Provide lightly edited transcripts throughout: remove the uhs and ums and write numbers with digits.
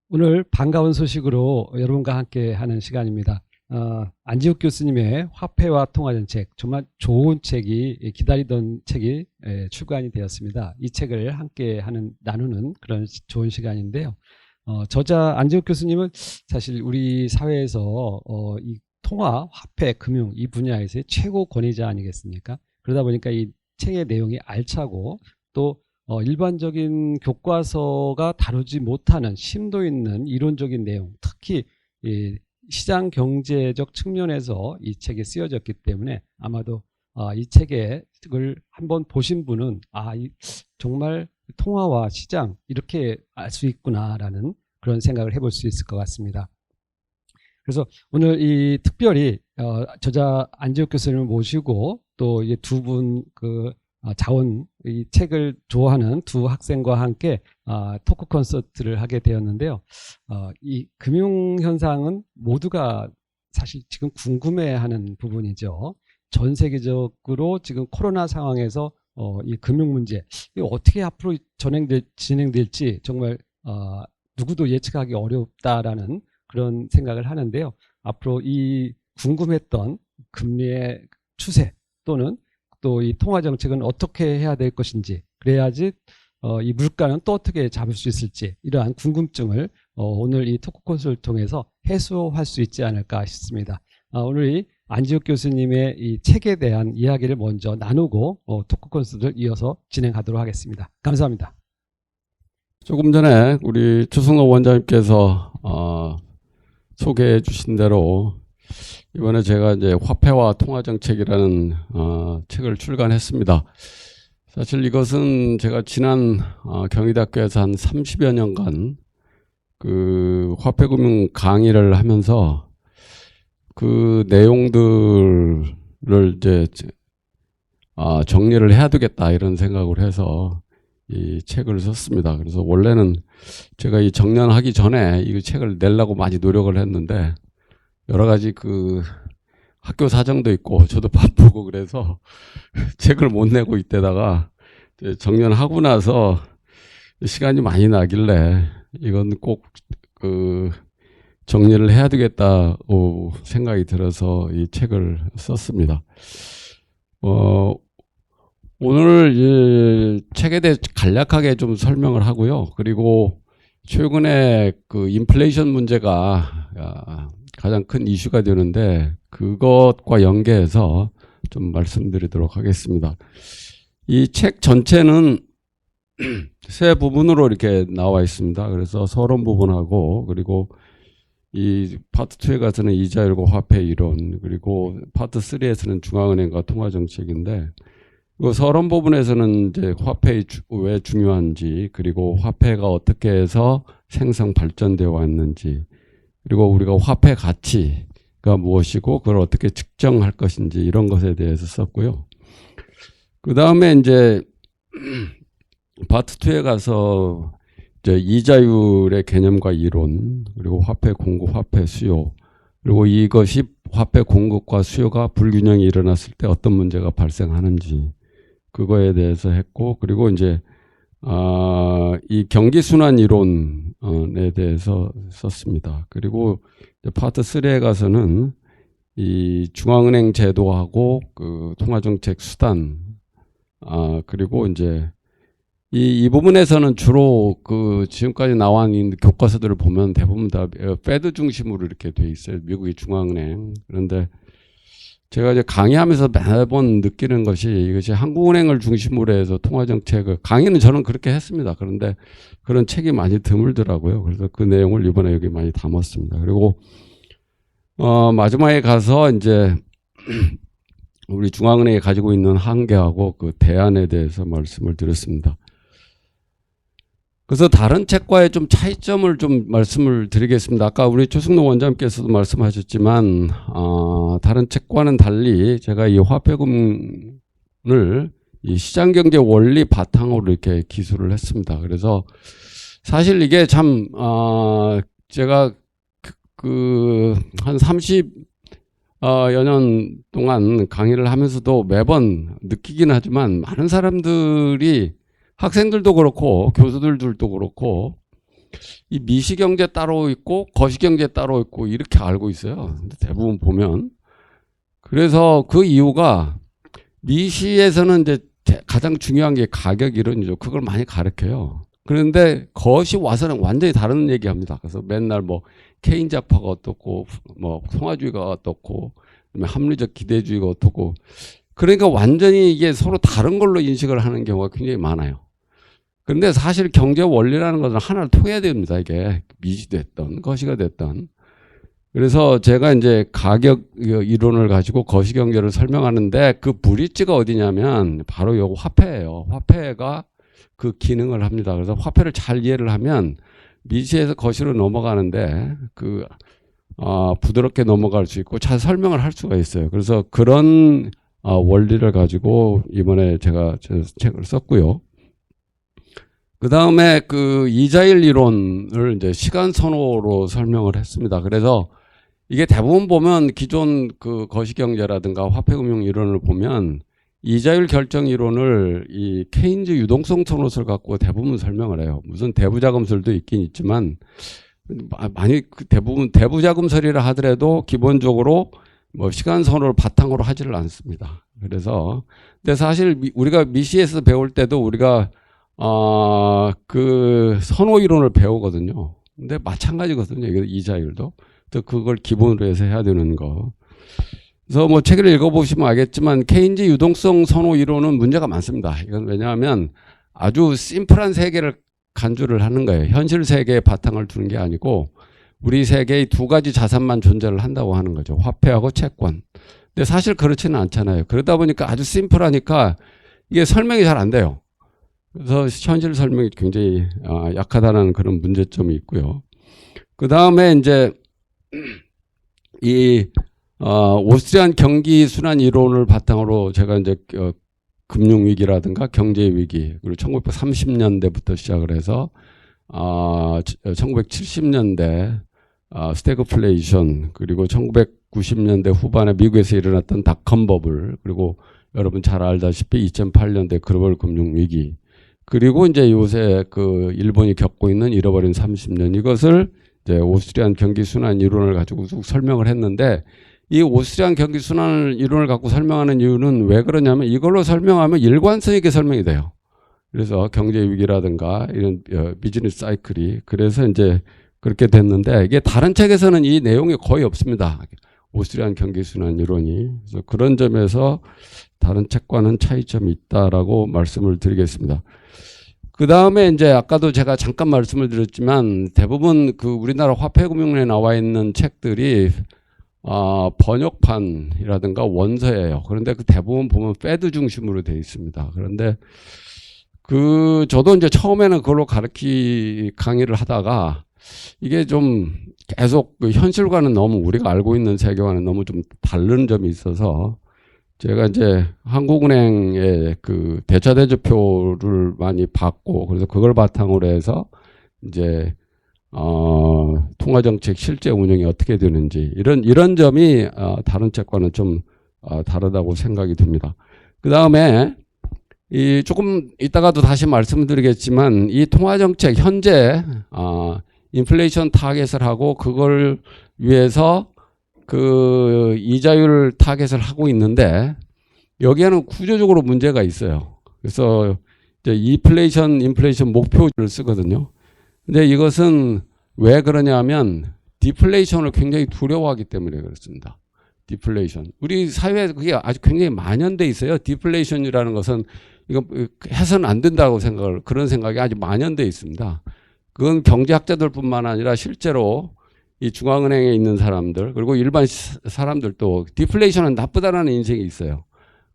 오늘 반가운 소식으로 여러분과 함께 하는 시간입니다. 안지욱 교수님의 화폐와 통화정책, 정말 좋은 책이 기다리던 책이 출간이 되었습니다. 이 책을 함께 나누는 그런 좋은 시간인데요. 저자 안지욱 교수님은 사실 우리 사회에서 이 통화, 화폐, 금융 이 분야에서의 최고 권위자 아니겠습니까? 그러다 보니까 이 책의 내용이 알차고 또 일반적인 교과서가 다루지 못하는 심도 있는 이론적인 내용, 특히 이 시장 경제적 측면에서 이 책이 쓰여졌기 때문에 아마도 이 책을 한번 보신 분은 정말 통화와 시장 이렇게 알 수 있구나라는 그런 생각을 해볼 수 있을 것 같습니다. 그래서 오늘 이 특별히 저자 안지욱 교수님을 모시고 또 두 분 이 책을 좋아하는 두 학생과 함께 토크 콘서트를 하게 되었는데요. 이 금융 현상은 모두가 사실 지금 궁금해하는 부분이죠. 전 세계적으로 지금 코로나 상황에서 이 금융 문제 이게 어떻게 앞으로 진행될지 정말 누구도 예측하기 어렵다라는 그런 생각을 하는데요. 앞으로 이 궁금했던 금리의 추세 또는 또 이 통화 정책은 어떻게 해야 될 것인지, 그래야지 이 물가는 또 어떻게 잡을 수 있을지, 이러한 궁금증을 오늘 이 토크 콘서트를 통해서 해소할 수 있지 않을까 싶습니다. 오늘 이 안지욱 교수님의 이 책에 대한 이야기를 먼저 나누고 토크 콘서트를 이어서 진행하도록 하겠습니다. 감사합니다. 조금 전에 우리 추승록 원장님께서 소개해 주신 대로 이번에 제가 이제 화폐와 통화정책이라는 책을 출간했습니다. 사실 이것은 제가 지난 경희대학교에서 한 30여 년간 그 화폐금융 강의를 하면서 그 내용들을 이제 정리를 해야 되겠다 이런 생각을 해서 이 책을 썼습니다. 그래서 원래는 제가 이 정년하기 전에 이 책을 내려고 많이 노력을 했는데 여러 가지 그 학교 사정도 있고 저도 바쁘고 그래서 책을 못 내고 있다가 정년하고 나서 시간이 많이 나길래 이건 꼭 그 정리를 해야 되겠다고 생각이 들어서 이 책을 썼습니다. 오늘 이 책에 대해 간략하게 좀 설명을 하고요. 그리고 최근에 그 인플레이션 문제가 가장 큰 이슈가 되는데 그것과 연계해서 좀 말씀드리도록 하겠습니다. 이 책 전체는 세 부분으로 이렇게 나와 있습니다. 그래서 서론 부분하고 그리고 이 파트 2에 가서는 이자율과 화폐 이론, 그리고 파트 3에서는 중앙은행과 통화정책인데 그 서론 부분에서는 이제 화폐의 왜 중요한지, 그리고 화폐가 어떻게 해서 생성 발전되어 왔는지, 그리고 우리가 화폐 가치가 무엇이고 그걸 어떻게 측정할 것인지 이런 것에 대해서 썼고요. 그 다음에 이제 파트 2에 가서 이제 이자율의 개념과 이론, 그리고 화폐 공급, 화폐 수요, 그리고 이것이 화폐 공급과 수요가 불균형이 일어났을 때 어떤 문제가 발생하는지 그거에 대해서 했고, 그리고 이제 이 경기순환 이론에 대해서 썼습니다. 그리고 파트 3에 가서는 이 중앙은행 제도하고 그 통화정책 수단, 그리고 이제 이 부분에서는 주로 그 지금까지 나와 있는 교과서들을 보면 대부분 다 페드 중심으로 이렇게 돼 있어요. 미국의 중앙은행. 그런데 제가 이제 강의하면서 매번 느끼는 것이 이것이 한국은행을 중심으로 해서 통화정책을, 강의는 저는 그렇게 했습니다. 그런데 그런 책이 많이 드물더라고요. 그래서 그 내용을 이번에 여기 많이 담았습니다. 그리고 마지막에 가서 이제 우리 중앙은행이 가지고 있는 한계하고 그 대안에 대해서 말씀을 드렸습니다. 그래서 다른 책과의 좀 차이점을 좀 말씀을 드리겠습니다. 아까 우리 추승록 원장님께서도 말씀하셨지만 다른 책과는 달리 제가 이 화폐금을 이 시장경제 원리 바탕으로 이렇게 기술을 했습니다. 그래서 사실 이게 참 제가 한 30여 년 동안 강의를 하면서도 매번 느끼긴 하지만 많은 사람들이, 학생들도 그렇고 교수들도 그렇고 이 미시경제 따로 있고 거시경제 따로 있고 이렇게 알고 있어요. 근데 대부분 보면. 그래서 그 이유가 미시에서는 이제 가장 중요한 게 가격 이론이죠. 그걸 많이 가르쳐요. 그런데 거시 와서는 완전히 다른 얘기합니다. 그래서 맨날 뭐 케인자파가 어떻고 뭐 통화주의가 어떻고 합리적 기대주의가 어떻고 그러니까 완전히 이게 서로 다른 걸로 인식을 하는 경우가 굉장히 많아요. 그런데 사실 경제 원리라는 것은 하나를 통해야 됩니다. 이게 미시 됐던 거시가 됐던. 그래서 제가 이제 가격 이론을 가지고 거시경제를 설명하는데 그 브릿지가 어디냐면 바로 요 화폐예요. 화폐가 그 기능을 합니다. 그래서 화폐를 잘 이해를 하면 미시에서 거시로 넘어가는데 부드럽게 넘어갈 수 있고 잘 설명을 할 수가 있어요. 그래서 그런 원리를 가지고 이번에 제가 책을 썼고요. 그 다음에 그 이자율 이론을 이제 시간 선호로 설명을 했습니다. 그래서 이게 대부분 보면 기존 그 거시경제라든가 화폐금융 이론을 보면 이자율 결정 이론을 이 케인즈 유동성 선호설 갖고 대부분 설명을 해요. 무슨 대부자금설도 있긴 있지만 많이 대부분 대부자금설이라 하더라도 기본적으로 뭐 시간 선호를 바탕으로 하지를 않습니다. 그래서 근데 사실 우리가 미시에서 배울 때도 우리가 그 선호 이론을 배우거든요. 근데 마찬가지거든요. 이자율도. 또 그걸 기본으로 해서 해야 되는 거. 그래서 뭐 책을 읽어보시면 알겠지만 케인즈 유동성 선호 이론은 문제가 많습니다. 이건 왜냐하면 아주 심플한 세계를 간주를 하는 거예요. 현실 세계에 바탕을 두는 게 아니고 우리 세계의 두 가지 자산만 존재를 한다고 하는 거죠. 화폐하고 채권. 근데 사실 그렇지는 않잖아요. 그러다 보니까 아주 심플하니까 이게 설명이 잘 안 돼요. 그래서 현실 설명이 굉장히 약하다는 그런 문제점이 있고요. 그 다음에 이제 이 오스트리안 경기 순환 이론을 바탕으로 제가 이제 금융 위기라든가 경제 위기 그리고 1930년대부터 시작을 해서 1970년대 스태그플레이션 그리고 1990년대 후반에 미국에서 일어났던 닷컴 버블 그리고 여러분 잘 알다시피 2008년대 글로벌 금융 위기 그리고 이제 요새 그 일본이 겪고 있는 잃어버린 30년 이것을 이제 오스트리안 경기 순환 이론을 가지고 쭉 설명을 했는데 이 오스트리안 경기 순환 이론을 갖고 설명하는 이유는 왜 그러냐면 이걸로 설명하면 일관성 있게 설명이 돼요. 그래서 경제 위기라든가 이런 비즈니스 사이클이 그래서 이제 그렇게 됐는데 이게 다른 책에서는 이 내용이 거의 없습니다. 오스트리안 경기 순환 이론이. 그래서 그런 점에서 다른 책과는 차이점이 있다라고 말씀을 드리겠습니다. 그 다음에 이제 아까도 제가 잠깐 말씀을 드렸지만 대부분 그 우리나라 화폐금융에 나와 있는 책들이 번역판이라든가 원서예요. 그런데 그 대부분 보면 패드 중심으로 되어 있습니다. 그런데 저도 이제 처음에는 그걸로 강의를 하다가 이게 좀 계속 그 현실과는 너무 우리가 알고 있는 세계와는 너무 좀 다른 점이 있어서 제가 이제 한국은행의 그 대차대조표를 많이 받고 그래서 그걸 바탕으로 해서 이제 통화정책 실제 운영이 어떻게 되는지 이런 점이 다른 책과는 좀 다르다고 생각이 듭니다. 그 다음에 조금 이따가도 다시 말씀드리겠지만 이 통화정책 현재 인플레이션 타겟을 하고 그걸 위해서 그 이자율 타겟을 하고 있는데 여기에는 구조적으로 문제가 있어요. 그래서 이제 인플레이션 목표를 쓰거든요. 근데 이것은 왜 그러냐면 디플레이션을 굉장히 두려워하기 때문에 그렇습니다. 디플레이션. 우리 사회에 그게 아주 굉장히 만연돼 있어요. 디플레이션이라는 것은 이거 해서는 안 된다고 그런 생각이 아주 만연돼 있습니다. 그건 경제학자들뿐만 아니라 실제로 이 중앙은행에 있는 사람들 그리고 일반 사람들도 디플레이션은 나쁘다라는 인식이 있어요.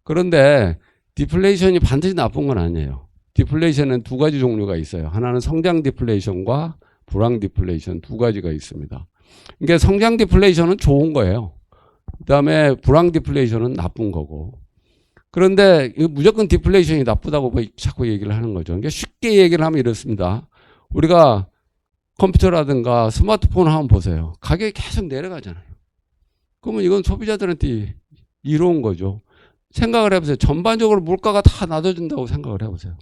그런데 디플레이션이 반드시 나쁜 건 아니에요. 디플레이션은 두 가지 종류가 있어요. 하나는 성장 디플레이션과 불황 디플레이션 두 가지가 있습니다. 그러니까 성장 디플레이션은 좋은 거예요. 그다음에 불황 디플레이션은 나쁜 거고. 그런데 무조건 디플레이션이 나쁘다고 자꾸 얘기를 하는 거죠. 그러니까 쉽게 얘기를 하면 이렇습니다. 우리가 컴퓨터라든가 스마트폰 한번 보세요. 가격이 계속 내려가잖아요. 그러면 이건 소비자들한테 이로운 거죠. 생각을 해보세요. 전반적으로 물가가 다 낮아진다고 생각을 해보세요.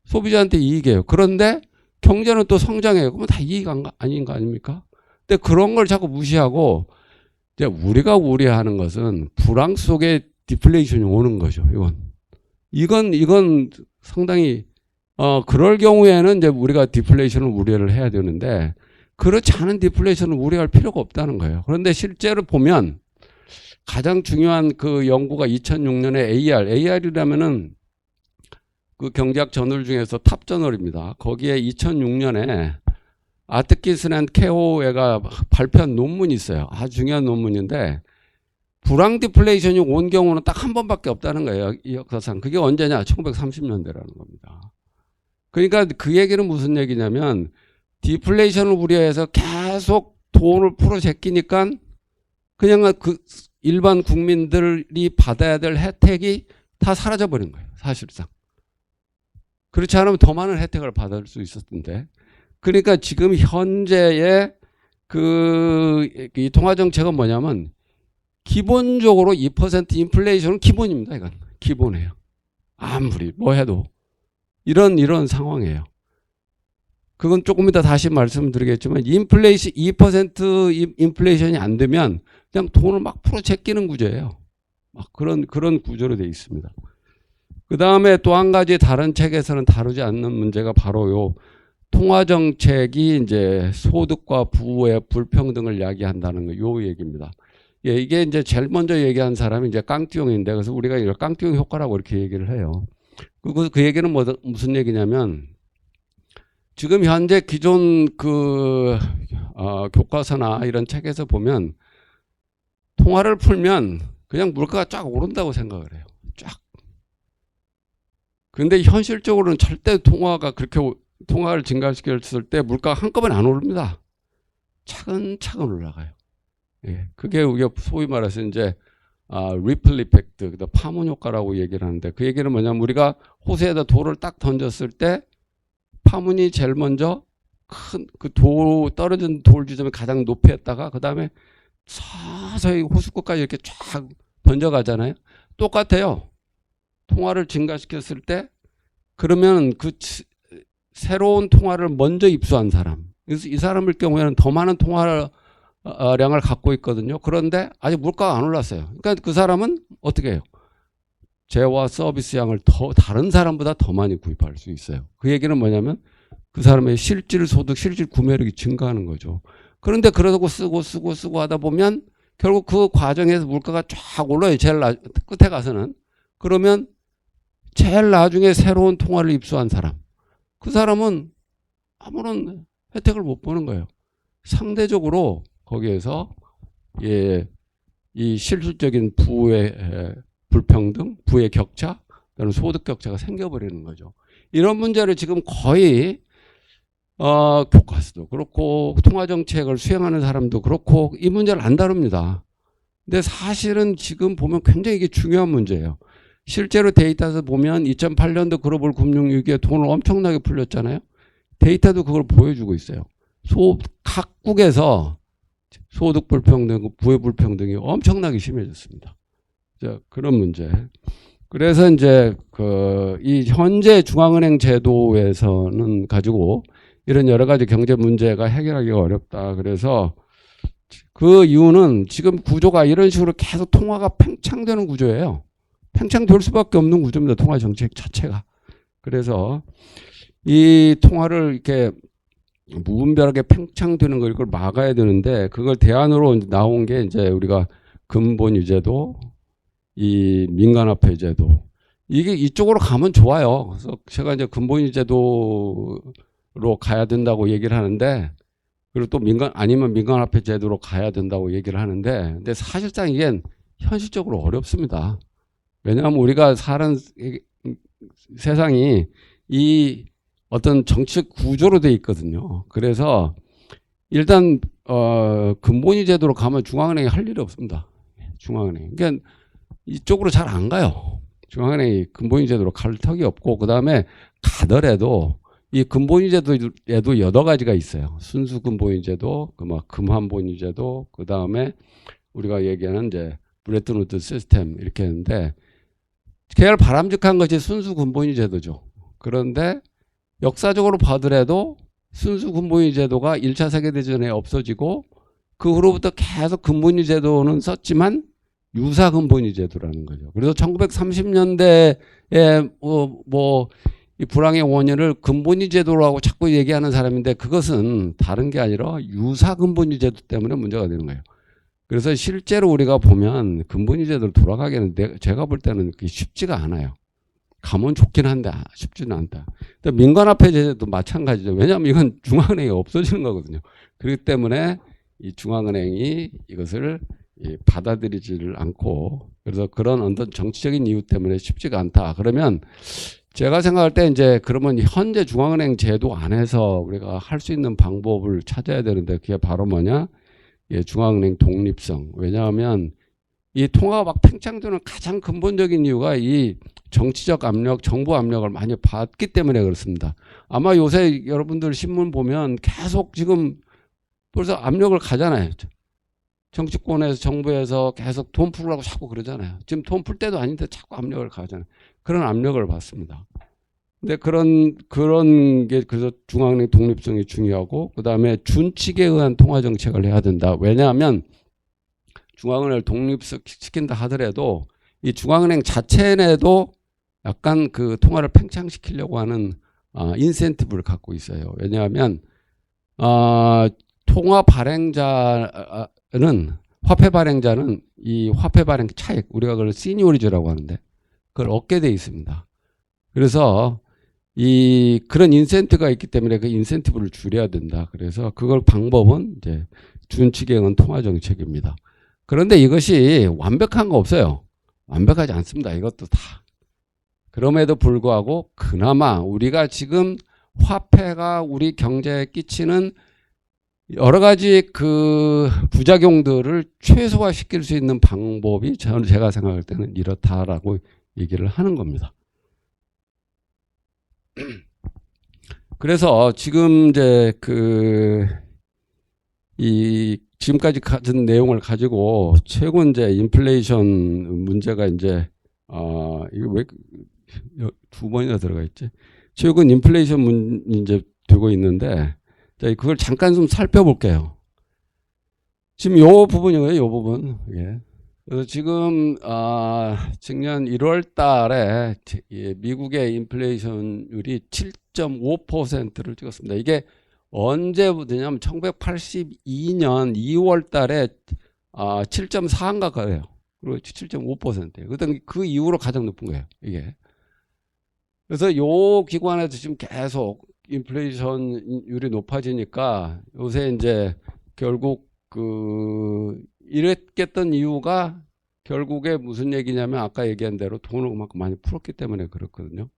소비자한테 이익이에요. 그런데 경제는 또 성장해요. 그러면 다 이익 아닌 거 아닙니까? 근데 그런 걸 자꾸 무시하고 이제 우리가 우려하는 것은 불황 속에 디플레이션이 오는 거죠. 이건 상당히 그럴 경우에는 이제 우리가 디플레이션을 우려를 해야 되는데 그렇지 않은 디플레이션을 우려할 필요가 없다는 거예요. 그런데 실제로 보면 가장 중요한 그 연구가 2006년에 AR이라면은 그 경제학 저널 중에서 탑 저널입니다. 거기에 2006년에 아트킨슨 앤 케호에가 발표한 논문이 있어요. 아주 중요한 논문인데 불황 디플레이션이 온 경우는 딱 한 번밖에 없다는 거예요. 이 역사상. 그게 언제냐? 1930년대라는 겁니다. 그러니까 그 얘기는 무슨 얘기냐면 디플레이션을 우려해서 계속 돈을 풀어 제끼니까 그냥 그 일반 국민들이 받아야 될 혜택이 다 사라져버린 거예요. 사실상. 그렇지 않으면 더 많은 혜택을 받을 수 있었는데. 그러니까 지금 현재의 이 통화정책은 뭐냐면 기본적으로 2% 인플레이션은 기본입니다. 이건 기본이에요. 아무리 뭐 해도. 이런 상황이에요. 그건 조금 이따 다시 말씀드리겠지만 2% 인플레이션이 안 되면 그냥 돈을 막 풀어 제끼는 구조예요. 막 그런 구조로 되어 있습니다. 그 다음에 또 한 가지 다른 책에서는 다루지 않는 문제가 바로 요 통화정책이 이제 소득과 부의 불평등을 야기한다는 거, 요 얘기입니다. 예, 이게 이제 제일 먼저 얘기한 사람이 이제 깡띠용인데, 그래서 우리가 이걸 깡띠용 효과라고 이렇게 얘기를 해요. 그 얘기는 무슨 얘기냐면, 지금 현재 기존 교과서나 이런 책에서 보면, 통화를 풀면 그냥 물가가 쫙 오른다고 생각을 해요. 쫙. 근데 현실적으로는 절대 통화를 증가시켰을 때 물가가 한꺼번에 안 오릅니다. 차근차근 올라가요. 예, 그게 우리가 소위 말해서 이제 리플 이펙트, 파문 효과라고 얘기를 하는데 그 얘기는 뭐냐면 우리가 호수에다 돌을 딱 던졌을 때 파문이 제일 먼저 큰 떨어진 돌 지점이 가장 높이 했다가 그 다음에 서서히 호수 끝까지 이렇게 쫙 던져가잖아요. 똑같아요. 통화를 증가시켰을 때 그러면 새로운 통화를 먼저 입수한 사람, 그래서 이 사람일 경우에는 더 많은 통화량을 갖고 있거든요. 그런데 아직 물가가 안 올랐어요. 그러니까 그 사람은 어떻게 해요? 재화 서비스 양을 다른 사람보다 더 많이 구입할 수 있어요. 그 얘기는 뭐냐면 그 사람의 실질 소득, 실질 구매력이 증가하는 거죠. 그런데 그러고 쓰고 하다 보면 결국 그 과정에서 물가가 쫙 올라요. 제일 끝에 가서는. 그러면 제일 나중에 새로운 통화를 입수한 사람. 그 사람은 아무런 혜택을 못 보는 거예요. 상대적으로 거기에서 이 실질적인 부의 불평등, 부의 격차, 또는 소득 격차가 생겨버리는 거죠. 이런 문제를 지금 거의 교과서도 그렇고 통화정책을 수행하는 사람도 그렇고 이 문제를 안 다룹니다. 근데 사실은 지금 보면 굉장히 이게 중요한 문제예요. 실제로 데이터에서 보면 2008년도 글로벌 금융위기에 돈을 엄청나게 풀렸잖아요. 데이터도 그걸 보여주고 있어요. 각국에서 소득 불평등, 부의 불평등이 엄청나게 심해졌습니다. 자, 그런 문제. 그래서 이제 이 현재 중앙은행 제도에서는 가지고 이런 여러 가지 경제 문제가 해결하기가 어렵다. 그래서 그 이유는 지금 구조가 이런 식으로 계속 통화가 팽창되는 구조예요. 팽창될 수밖에 없는 구조입니다. 통화 정책 자체가. 그래서 이 통화를 이렇게 무분별하게 팽창되는 걸 이걸 막아야 되는데 그걸 대안으로 나온 게 이제 우리가 근본유제도, 이 민간화폐제도. 이게 이쪽으로 가면 좋아요. 그래서 제가 이제 근본유제도로 가야 된다고 얘기를 하는데 그리고 또 아니면 민간화폐제도로 가야 된다고 얘기를 하는데 근데 사실상 이게 현실적으로 어렵습니다. 왜냐하면 우리가 사는 세상이 이 어떤 정치적 구조로 돼 있거든요. 그래서 일단 근본위 제도로 가면 중앙은행이 할 일이 없습니다. 중앙은행. 그러니까 이쪽으로 잘 안 가요. 중앙은행이 근본위 제도로 갈 턱이 없고 그다음에 가더라도 이 근본위 제도에도 여러 가지가 있어요. 순수 근본위 제도, 금환본위 제도, 그다음에 우리가 얘기하는 이제 브레튼 우드 시스템 이렇게 했는데 제일 바람직한 것이 순수 근본위 제도죠. 그런데 역사적으로 봐더라도 순수 근본위 제도가 1차 세계대전에 없어지고 그 후로부터 계속 근본위 제도는 썼지만 유사 근본위 제도라는 거죠. 그래서 1930년대에 이 불황의 원인을 근본위 제도라고 자꾸 얘기하는 사람인데 그것은 다른 게 아니라 유사 근본위 제도 때문에 문제가 되는 거예요. 그래서 실제로 우리가 보면 근본위 제도로 돌아가기는 제가 볼 때는 그게 쉽지가 않아요. 가면 좋긴 한데 쉽지는 않다. 민간화폐 제도도 마찬가지죠. 왜냐하면 이건 중앙은행이 없어지는 거거든요. 그렇기 때문에 이 중앙은행이 이것을 받아들이지를 않고 그래서 그런 어떤 정치적인 이유 때문에 쉽지가 않다. 그러면 제가 생각할 때 이제 그러면 현재 중앙은행 제도 안에서 우리가 할 수 있는 방법을 찾아야 되는데 그게 바로 뭐냐? 중앙은행 독립성. 왜냐하면 이 통화가 막 팽창되는 가장 근본적인 이유가 이 정치적 압력, 정부 압력을 많이 받기 때문에 그렇습니다. 아마 요새 여러분들 신문 보면 계속 지금 벌써 압력을 가잖아요. 정치권에서 정부에서 계속 돈 풀으라고 자꾸 그러잖아요. 지금 돈 풀 때도 아닌데 자꾸 압력을 가잖아요. 그런 압력을 받습니다. 근데 그런 게 그래서 중앙은행 독립성이 중요하고 그다음에 준칙에 의한 통화 정책을 해야 된다. 왜냐하면 중앙은행을 독립시킨다 하더라도 이 중앙은행 자체 내도 약간 그 통화를 팽창시키려고 하는 인센티브를 갖고 있어요. 왜냐하면 통화 발행자는 화폐 발행자는 이 화폐 발행 차익 우리가 그걸 시니어리즈라고 하는데 그걸 얻게 돼 있습니다. 그래서 이 그런 인센티브가 있기 때문에 그 인센티브를 줄여야 된다. 그래서 그걸 방법은 이제 준칙에 의한 통화 정책입니다. 그런데 이것이 완벽한 거 없어요. 완벽하지 않습니다. 이것도 다. 그럼에도 불구하고 그나마 우리가 지금 화폐가 우리 경제에 끼치는 여러 가지 그 부작용들을 최소화시킬 수 있는 방법이 제가 생각할 때는 이렇다라고 얘기를 하는 겁니다. 그래서 지금 이제 지금까지 가진 내용을 가지고 최근 이제 인플레이션 문제가 이제 이거 왜 두 번이나 들어가 있지? 최근 인플레이션 이제 되고 있는데 자, 그걸 잠깐 좀 살펴볼게요. 지금 요 부분이에요, 요 부분. 예. 그래서 지금 작년 1월 달에 미국의 인플레이션율이 7.5%를 찍었습니다. 이게 언제부터냐면 1982년 2월 달에 7.4인가 가요. 그리고 7.5%예요. 그 이후로 가장 높은 거예요, 이게. 그래서 요 기관에서 지금 계속 인플레이션율이 높아지니까 요새 이제 결국 이랬겠던 이유가 결국에 무슨 얘기냐면 아까 얘기한 대로 돈을 그만큼 많이 풀었기 때문에 그렇거든요.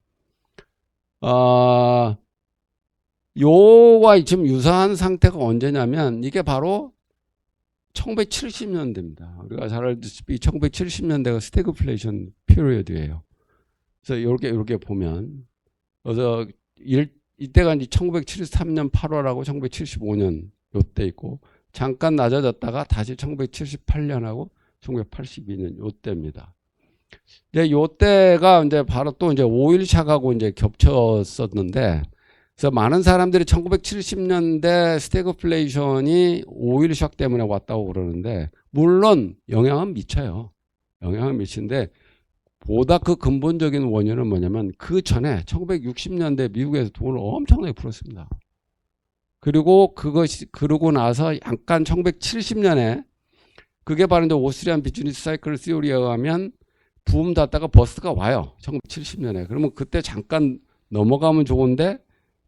요와 지금 유사한 상태가 언제냐면 이게 바로 1970년대입니다. 우리가 잘 알다시피 1970년대가 스태그플레이션 피리어드예요. 그래서 이렇게 보면 그래서 이때가 이제 1973년 8월하고 1975년 요때 있고 잠깐 낮아졌다가 다시 1978년하고 1982년 요때입니다. 이제 요때가 이제 바로 또 이제 오일 샥하고 이제 겹쳤었는데 그래서 많은 사람들이 1970년대 스태그플레이션이 오일 샥 때문에 왔다고 그러는데 물론 영향은 미쳐요. 영향은 미치는데 보다 그 근본적인 원인은 뭐냐면 그 전에 1960년대 미국에서 돈을 엄청나게 풀었습니다. 그리고 그러고 나서 약간 1970년에 그게 바로 이제 오스트리안 비즈니스 사이클 시오리에 의하면 붐 닫다가 버스가 와요. 1970년에. 그러면 그때 잠깐 넘어가면 좋은데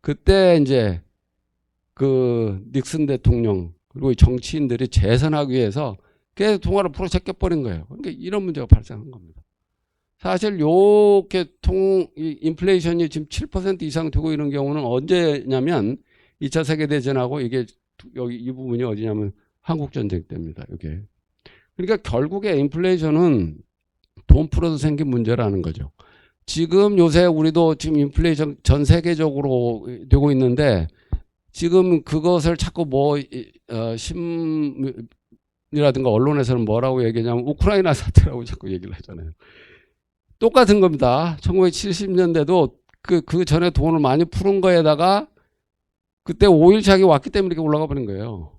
그때 이제 그 닉슨 대통령 그리고 정치인들이 재선하기 위해서 계속 통화를 풀어 제껴버린 거예요. 그러니까 이런 문제가 발생한 겁니다. 사실 요렇게 인플레이션이 지금 7% 이상 되고 이런 경우는 언제냐면 2차 세계대전하고 이게 여기 이 부분이 어디냐면 한국전쟁 때입니다. 이게. 그러니까 결국에 인플레이션은 돈 풀어서 생긴 문제라는 거죠. 지금 요새 우리도 지금 인플레이션 전 세계적으로 되고 있는데 지금 그것을 자꾸 신문이라든가 언론에서는 뭐라고 얘기하냐면 우크라이나 사태라고 자꾸 얘기를 하잖아요. 똑같은 겁니다. 1970년대도 그 전에 돈을 많이 푸른 거에다가 그때 오일 샥이 왔기 때문에 이렇게 올라가 버린 거예요.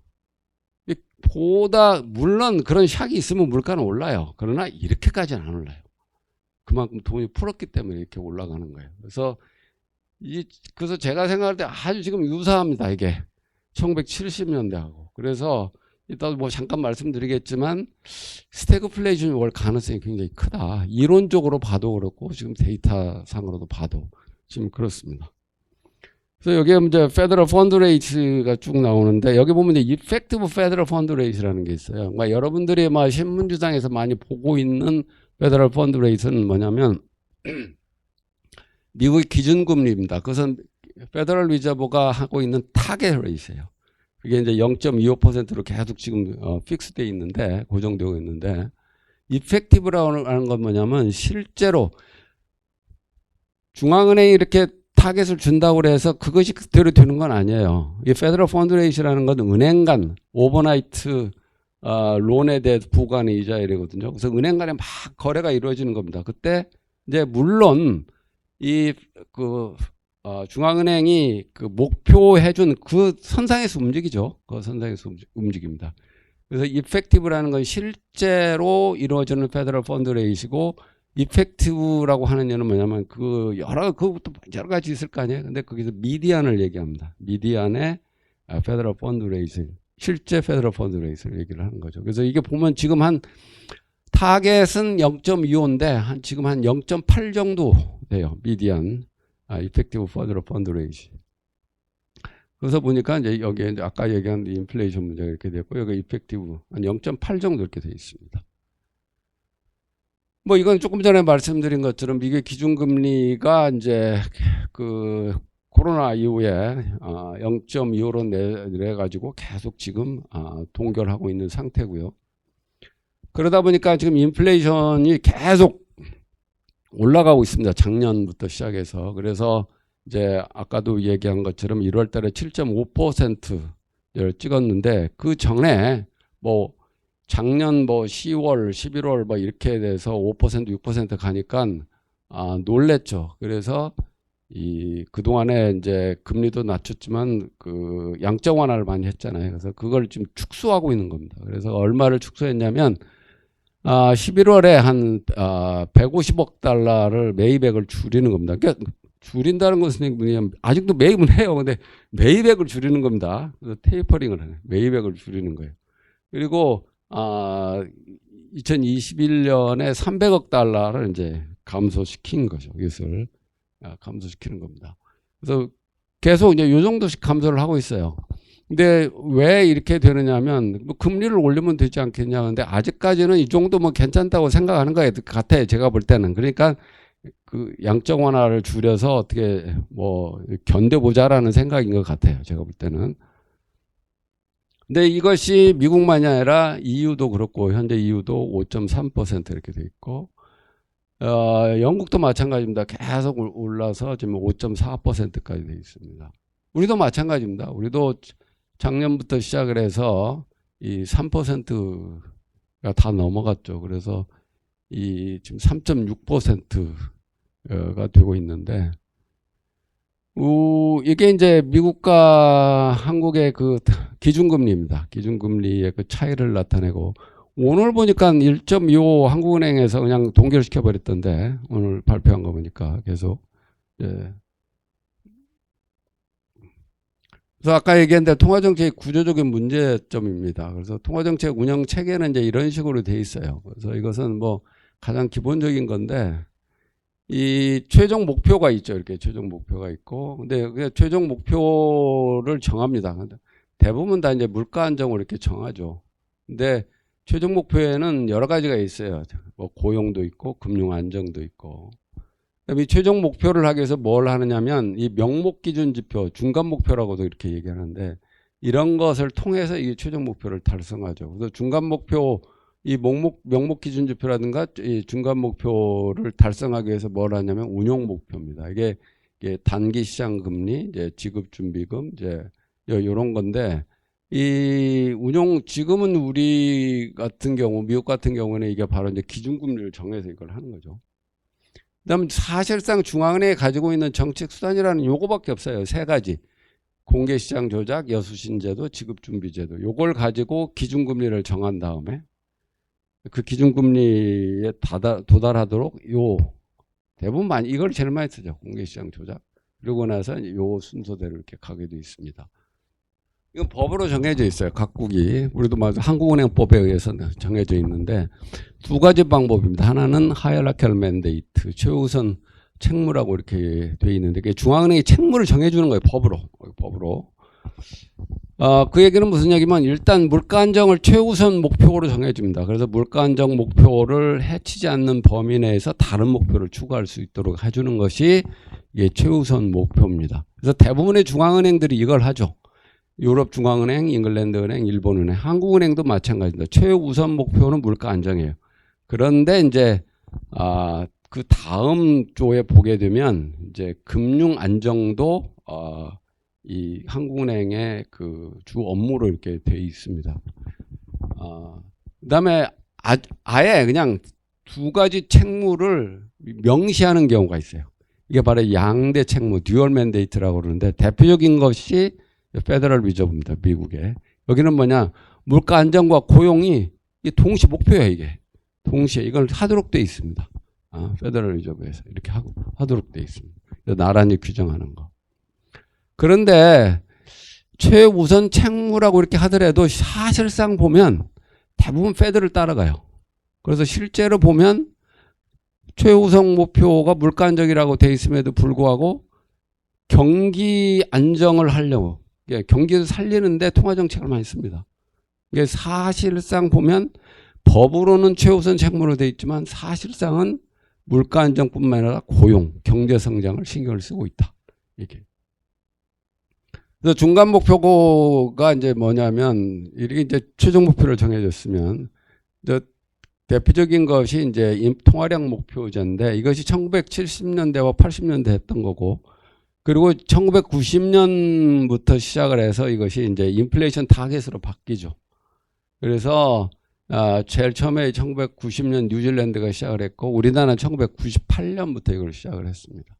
보다 물론 그런 샥이 있으면 물가는 올라요. 그러나 이렇게까지는 안 올라요. 그만큼 돈이 풀었기 때문에 이렇게 올라가는 거예요. 그래서 제가 생각할 때 아주 지금 유사합니다. 이게 1970년대하고. 그래서 이따 뭐 잠깐 말씀드리겠지만 스태그플레이션이 올 가능성이 굉장히 크다. 이론적으로 봐도 그렇고 지금 데이터상으로도 봐도 지금 그렇습니다. 그래서 여기에 이제 페더럴 펀드 레이트가 쭉 나오는데 여기 보면 이제 이펙티브 페더럴 펀드 레이트라는 게 있어요. 그러니까 여러분들이 막 신문지상에서 많이 보고 있는 페더럴 펀드 레이트는 뭐냐면 미국의 기준금리입니다. 그것은 페더럴 리저브가 하고 있는 타겟 레이트예요. 그게 이제 0.25%로 계속 지금 픽스되어 있는데 고정되어 있는데 이펙티브라고 하는 건 뭐냐면 실제로 중앙은행이 이렇게 타겟을 준다고 해서 그것이 그대로 되는 건 아니에요. 이 페더럴 펀드 레이트라는 건 은행 간 오버나이트 론에 대해 부과하는 이자율이거든요. 그래서 은행 간에 막 거래가 이루어지는 겁니다. 그때 이제 물론 중앙은행이 그 목표해준 그 선상에서 움직이죠. 그 선상에서 움직입니다. 그래서 이펙티브라는 건 실제로 이루어지는 페더럴 펀드 레이트이고 이펙티브라고 하는 얘는 뭐냐면 그것도 여러 가지 있을 거 아니에요. 근데 거기서 미디안을 얘기합니다. 미디안의 페더럴 펀드 레이트, 실제 페더럴 펀드 레이트를 얘기를 하는 거죠. 그래서 이게 보면 지금 타겟은 0.25인데 지금 한 0.8 정도 돼요. 미디안 이펙티브 페더럴 펀드 레이트. 그래서 보니까 이제 여기에 이제 아까 얘기한 인플레이션 문제가 이렇게 됐고 여기 이펙티브 한 0.8 정도 이렇게 되어 있습니다. 뭐 이건 조금 전에 말씀드린 것처럼 미국의 기준금리가 이제 그 코로나 이후에 0.25로 내려가지고 계속 지금 동결하고 있는 상태고요. 그러다 보니까 지금 인플레이션이 계속 올라가고 있습니다. 작년부터 시작해서. 그래서 이제 아까도 얘기한 것처럼 1월 달에 7.5%를 찍었는데 그 전에 뭐 작년 뭐 10월, 11월 뭐 이렇게 돼서 5%, 6% 가니까 놀랬죠. 그래서 그동안에 이제 금리도 낮췄지만 그 양적 완화를 많이 했잖아요. 그래서 그걸 지금 축소하고 있는 겁니다. 그래서 얼마를 축소했냐면 11월에 한 150억 달러를 매입액을 줄이는 겁니다. 그러니까 줄인다는 것은 뭐냐면 아직도 매입은 해요. 근데 매입액을 줄이는 겁니다. 그래서 테이퍼링을 해요. 매입액을 줄이는 거예요. 그리고 2021년에 300억 달러를 이제 감소시킨 거죠. 이것을 감소시키는 겁니다. 그래서 계속 이제 요 정도씩 감소를 하고 있어요. 근데 왜 이렇게 되느냐면 뭐 금리를 올리면 되지 않겠냐. 근데 아직까지는 이 정도면 괜찮다고 생각하는 것 같아요. 제가 볼 때는. 그러니까 그 양적 완화를 줄여서 어떻게 뭐 견뎌보자라는 생각인 것 같아요. 제가 볼 때는. 근데 이것이 미국만이 아니라 EU도 그렇고 현재 EU도 5.3% 이렇게 돼 있고 영국도 마찬가지입니다. 계속 올라서 지금 5.4%까지 돼 있습니다. 우리도 마찬가지입니다. 우리도 작년부터 시작을 해서 이 3%가 다 넘어갔죠. 그래서 지금 3.6%가 되고 있는데 이게 이제 미국과 한국의 그 기준금리입니다. 기준금리의 그 차이를 나타내고 오늘 보니까 1.25 한국은행에서 그냥 동결시켜 버렸던데 오늘 발표한 거 보니까 계속. 예. 그래서 아까 얘기했는데 통화정책의 구조적인 문제점입니다. 그래서 통화정책 운영 체계는 이제 이런 식으로 돼 있어요. 그래서 이것은 뭐 가장 기본적인 건데 이 최종 목표가 있죠. 이렇게 최종 목표가 있고. 근데 그 최종 목표를 정합니다. 대부분 다 이제 물가 안정을 이렇게 정하죠. 근데 최종 목표에는 여러 가지가 있어요. 뭐 고용도 있고 금융 안정도 있고. 이 최종 목표를 하기 위해서 뭘 하느냐면 이 명목 기준 지표, 중간 목표라고도 이렇게 얘기하는데 이런 것을 통해서 이 최종 목표를 달성하죠. 그래서 중간 목표 이 명목 기준 지표라든가 이 중간 목표를 달성하기 위해서 뭘 하냐면 운용 목표입니다. 이게 단기 시장 금리, 이제 지급 준비금, 이제 요런 건데 이 지금은 우리 같은 경우, 미국 같은 경우는 이게 바로 이제 기준금리를 정해서 이걸 하는 거죠. 그다음 사실상 중앙은행이 가지고 있는 정책 수단이라는 요거밖에 없어요. 세 가지. 공개시장 조작, 여수신제도, 지급준비제도 요걸 가지고 기준금리를 정한 다음에 그 기준금리에 도달하도록 요 대부분 많이 이걸 제일 많이 쓰죠. 공개시장 조작. 그러고 나서 요 순서대로 이렇게 가게 돼 있습니다. 이건 법으로 정해져 있어요. 각국이. 우리도 한국은행법에 의해서 정해져 있는데 두 가지 방법입니다. 하나는 하이라키컬 맨데이트, 최우선 책무라고 이렇게 돼 있는데 그게 중앙은행이 책무를 정해주는 거예요. 법으로. 그 얘기는 무슨 얘기면 일단 물가 안정을 최우선 목표로 정해줍니다. 그래서 물가 안정 목표를 해치지 않는 범위 내에서 다른 목표를 추구할 수 있도록 해주는 것이 이게 최우선 목표입니다. 그래서 대부분의 중앙은행들이 이걸 하죠. 유럽 중앙은행, 잉글랜드은행, 일본은행, 한국은행도 마찬가지입니다. 최우선 목표는 물가 안정이에요. 그런데 이제 그 다음 조에 보게 되면 이제 금융 안정도 이 한국은행의 그 주 업무로 이렇게 돼 있습니다. 그다음에 아예 그냥 두 가지 책무를 명시하는 경우가 있어요. 이게 바로 양대 책무, 듀얼 맨데이트라고 그러는데 대표적인 것이 페더럴 리저브입니다. 미국에. 여기는 뭐냐? 물가 안정과 고용이 동시 목표예요, 이게. 동시에 이걸 하도록 돼 있습니다. 페더럴 리저브에서 이렇게 하도록 돼 있습니다. 나란히 규정하는 거. 그런데 최우선 책무라고 이렇게 하더라도 사실상 보면 대부분 페더를 따라가요. 그래서 실제로 보면 최우선 목표가 물가 안정이라고 돼 있음에도 불구하고 경기 안정을 하려고 경기를 살리는데 통화정책을 많이 씁니다. 이게 사실상 보면 법으로는 최우선 책무로 돼 있지만 사실상은 물가 안정뿐만 아니라 고용, 경제 성장을 신경을 쓰고 있다. 이게. 그래서 중간 목표가 이제 뭐냐면 이렇게 이제 최종 목표를 정해졌으면 이제 대표적인 것이 이제 통화량 목표제인데 이것이 1970년대와 80년대 했던 거고 그리고 1990년부터 시작을 해서 이것이 이제 인플레이션 타겟으로 바뀌죠. 그래서 제일 처음에 1990년 뉴질랜드가 시작을 했고 우리나라는 1998년부터 이걸 시작을 했습니다.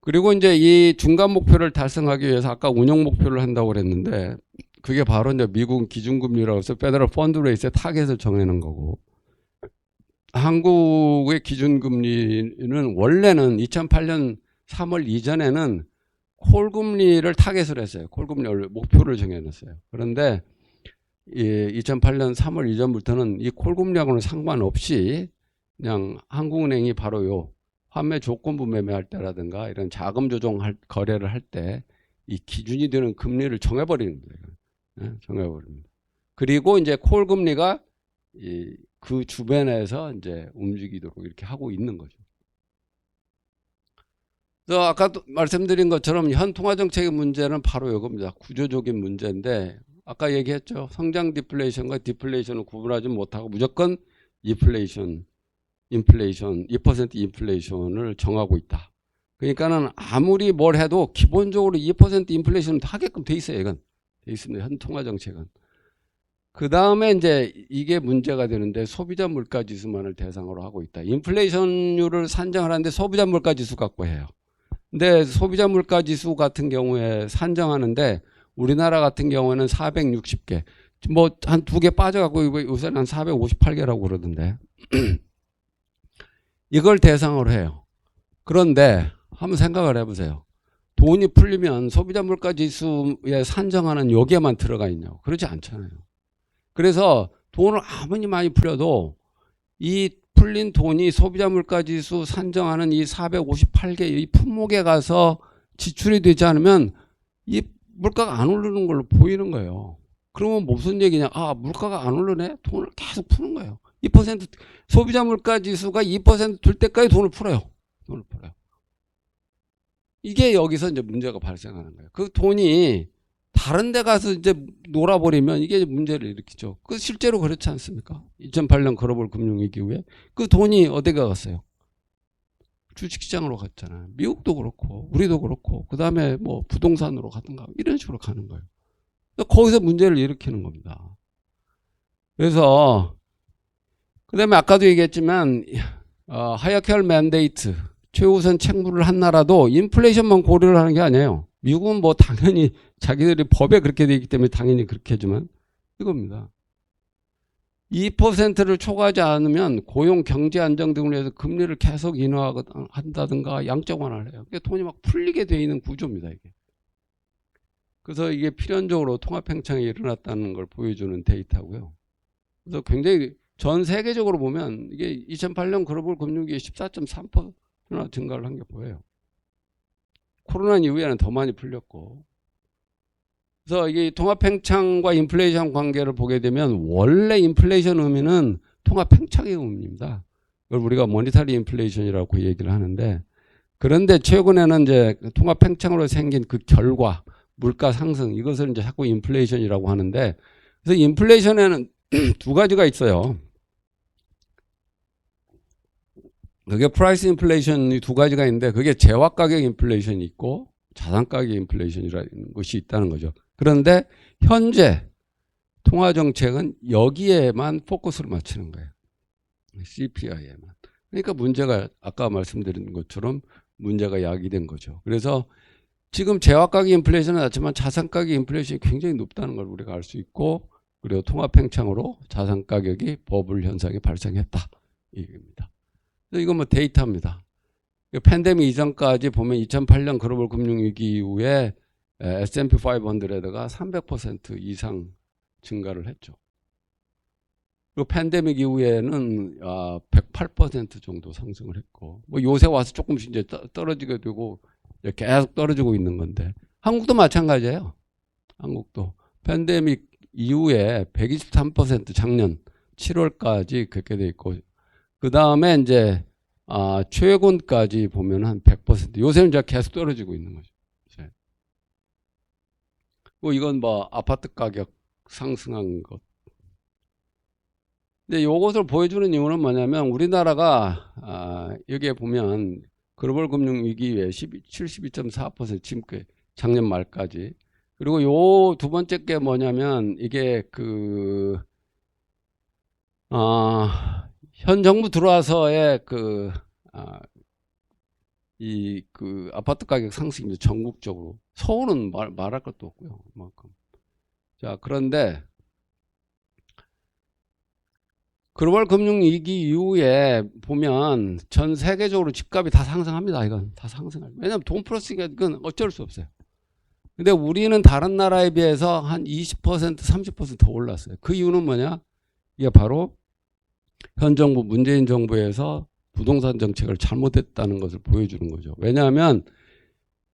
그리고 이제 이 중간 목표를 달성하기 위해서 아까 운용 목표를 한다고 그랬는데 그게 바로 이제 미국 기준금리라고 해서 페더럴 펀드 레이트의 타겟을 정해놓은 거고 한국의 기준금리는 원래는 2008년 3월 이전에는 콜금리를 타겟을 했어요. 콜금리 목표를 정해놨어요. 그런데 2008년 3월 이전부터는 이 콜금리하고는 상관없이 그냥 한국은행이 바로 요 환매 조건부 매매할 때라든가 이런 자금 조정 거래를 할 때 이 기준이 되는 금리를 정해버리는 거예요. 네, 정해버립니다. 그리고 이제 콜금리가 그 주변에서 이제 움직이도록 이렇게 하고 있는 거죠. 그래서 아까 말씀드린 것처럼 현 통화 정책의 문제는 바로 이겁니다. 구조적인 문제인데 아까 얘기했죠. 성장 디플레이션과 디플레이션을 구분하지 못하고 무조건 인플레이션 2% 인플레이션을 정하고 있다. 그러니까는 아무리 뭘 해도 기본적으로 2% 인플레이션은 하게끔 돼 있어요. 이건 돼 있습니다. 현 통화 정책은. 그 다음에 이제 이게 문제가 되는데 소비자 물가 지수만을 대상으로 하고 있다. 인플레이션율을 산정을 하는데 소비자 물가 지수 갖고 해요. 근데 소비자 물가 지수 같은 경우에 산정하는데 우리나라 같은 경우에는 460개. 뭐 한 2개 빠져갖고 요새는 한 458개라고 그러던데. 이걸 대상으로 해요. 그런데 한번 생각을 해보세요. 돈이 풀리면 소비자 물가 지수에 산정하는 여기에만 들어가 있냐고. 그렇지 않잖아요. 그래서 돈을 아무리 많이 풀려도 이 풀린 돈이 소비자 물가 지수 산정하는 이 458개 이 품목에 가서 지출이 되지 않으면 이 물가가 안 오르는 걸로 보이는 거예요. 그러면 무슨 얘기냐? 물가가 안 오르네? 돈을 계속 푸는 거예요. 2% 소비자 물가 지수가 2% 될 때까지 돈을 풀어요. 이게 여기서 이제 문제가 발생하는 거예요. 그 돈이 다른 데 가서 이제 놀아버리면 이게 문제를 일으키죠. 그 실제로 그렇지 않습니까? 2008년 글로벌 금융위기 후에 그 돈이 어디 갔어요? 주식시장으로 갔잖아요. 미국도 그렇고 우리도 그렇고 그 다음에 뭐 부동산으로 가든가 이런 식으로 가는 거예요. 거기서 문제를 일으키는 겁니다. 그래서 그 다음에 아까도 얘기했지만 하이라키컬 맨데이트 최우선 책무를 한 나라도 인플레이션만 고려를 하는 게 아니에요. 미국은 뭐 당연히 자기들이 법에 그렇게 되어 있기 때문에 당연히 그렇게 하지만 이겁니다. 2%를 초과하지 않으면 고용 경제 안정 등으로 해서 금리를 계속 인하한다든가 양적 완화를 해요. 돈이 막 풀리게 되어 있는 구조입니다, 이게. 그래서 이게 필연적으로 통합 팽창이 일어났다는 걸 보여주는 데이터고요. 그래서 굉장히 전 세계적으로 보면 이게 2008년 글로벌 금융위기 14.3%나 증가를 한 게 보여요. 코로나 이후에는 더 많이 풀렸고. 그래서 이게 통합 팽창과 인플레이션 관계를 보게 되면 원래 인플레이션 의미는 통합 팽창의 의미입니다. 이걸 우리가 모니터리 인플레이션이라고 얘기를 하는데, 그런데 최근에는 이제 통합 팽창으로 생긴 그 결과, 물가 상승, 이것을 이제 자꾸 인플레이션이라고 하는데, 그래서 인플레이션에는 두 가지가 있어요. 그게 프라이스 인플레이션이 두 가지가 있는데, 그게 재화 가격 인플레이션이 있고 자산 가격 인플레이션이라는 것이 있다는 거죠. 그런데 현재 통화 정책은 여기에만 포커스를 맞추는 거예요. CPI에만. 그러니까 문제가 아까 말씀드린 것처럼 문제가 야기된 거죠. 그래서 지금 재화 가격 인플레이션은 낮지만 자산 가격 인플레이션이 굉장히 높다는 걸 우리가 알 수 있고, 그리고 통합 팽창으로 자산 가격이 버블 현상이 발생했다, 이겁니다. 이건 뭐 데이터입니다. 팬데믹 이전까지 보면 2008년 글로벌 금융위기 이후에 S&P 500가 300% 이상 증가를 했죠. 그리고 팬데믹 이후에는 108% 정도 상승을 했고, 뭐 요새 와서 조금씩 이제 떨어지게 되고 계속 떨어지고 있는 건데, 한국도 마찬가지예요. 한국도 팬데믹 이후에 123% 작년 7월까지 그렇게 돼 있고, 그 다음에 이제 최근까지 보면 한 100%. 요새는 이제 계속 떨어지고 있는 거죠. 뭐 이건 뭐 아파트 가격 상승한 것. 근데 이것을 보여주는 이유는 뭐냐면, 우리나라가 여기에 보면 글로벌 금융 위기 이후에 72.4% 지금 작년 말까지. 그리고 요 두 번째 게 뭐냐면, 이게 현 정부 들어와서의 아파트 가격 상승입니다. 전국적으로. 서울은 말할 것도 없고요. 그만큼. 자, 그런데 글로벌 금융위기 이후에 보면 전 세계적으로 집값이 다 상승합니다. 이건 다 상승합니다. 왜냐하면 돈 플러스니까 이건 어쩔 수 없어요. 근데 우리는 다른 나라에 비해서 한 20%, 30%더 올랐어요. 그 이유는 뭐냐? 이게 바로 현 정부, 문재인 정부에서 부동산 정책을 잘못했다는 것을 보여주는 거죠. 왜냐하면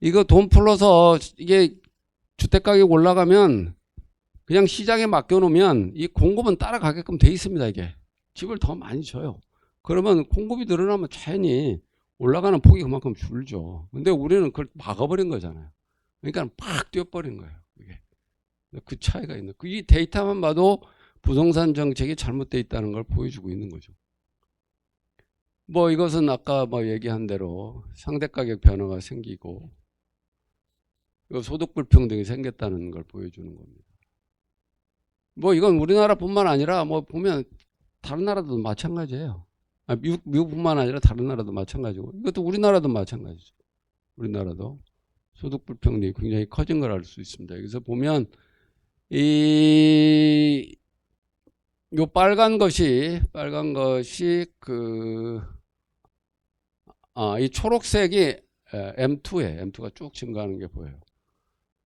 이거 돈 풀러서 이게 주택가격 올라가면 그냥 시장에 맡겨놓으면 이 공급은 따라가게끔 돼 있습니다. 이게 집을 더 많이 줘요. 그러면 공급이 늘어나면 자연히 올라가는 폭이 그만큼 줄죠. 근데 우리는 그걸 막아버린 거잖아요. 그러니까 팍 뛰어버린 거예요. 이게 그 차이가 있는. 이 데이터만 봐도 부동산 정책이 잘못되어 있다는 걸 보여주고 있는 거죠. 뭐 이것은 아까 뭐 얘기한 대로 상대 가격 변화가 생기고 소득 불평등이 생겼다는 걸 보여주는 겁니다. 뭐 이건 우리나라뿐만 아니라 뭐 보면 다른 나라도 마찬가지예요. 미국뿐만 아니라 다른 나라도 마찬가지고, 이것도 우리나라도 마찬가지죠. 우리나라도 소득 불평등이 굉장히 커진 걸 알 수 있습니다. 여기서 보면 이 빨간 것이 이 초록색이 M2예요. M2가 쭉 증가하는 게 보여요.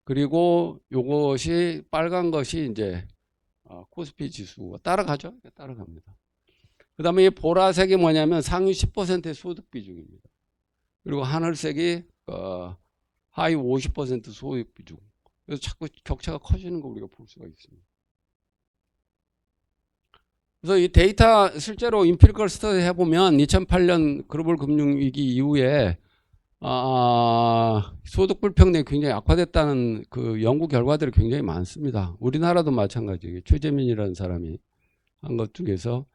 그리고 요것이 빨간 것이 이제 코스피 지수가 따라가죠. 따라갑니다. 그 다음에 이 보라색이 뭐냐면 상위 10%의 소득 비중입니다. 그리고 하늘색이 하위 50% 소득 비중. 그래서 자꾸 격차가 커지는 거 우리가 볼 수가 있습니다. 그래서 이 데이터 실제로 임피리컬 스터디 해보면 2008년 글로벌 금융위기 이후에 소득 불평등이 굉장히 악화됐다는 그 연구 결과들이 굉장히 많습니다. 우리나라도 마찬가지예요. 최재민이라는 사람이 한 것 중에서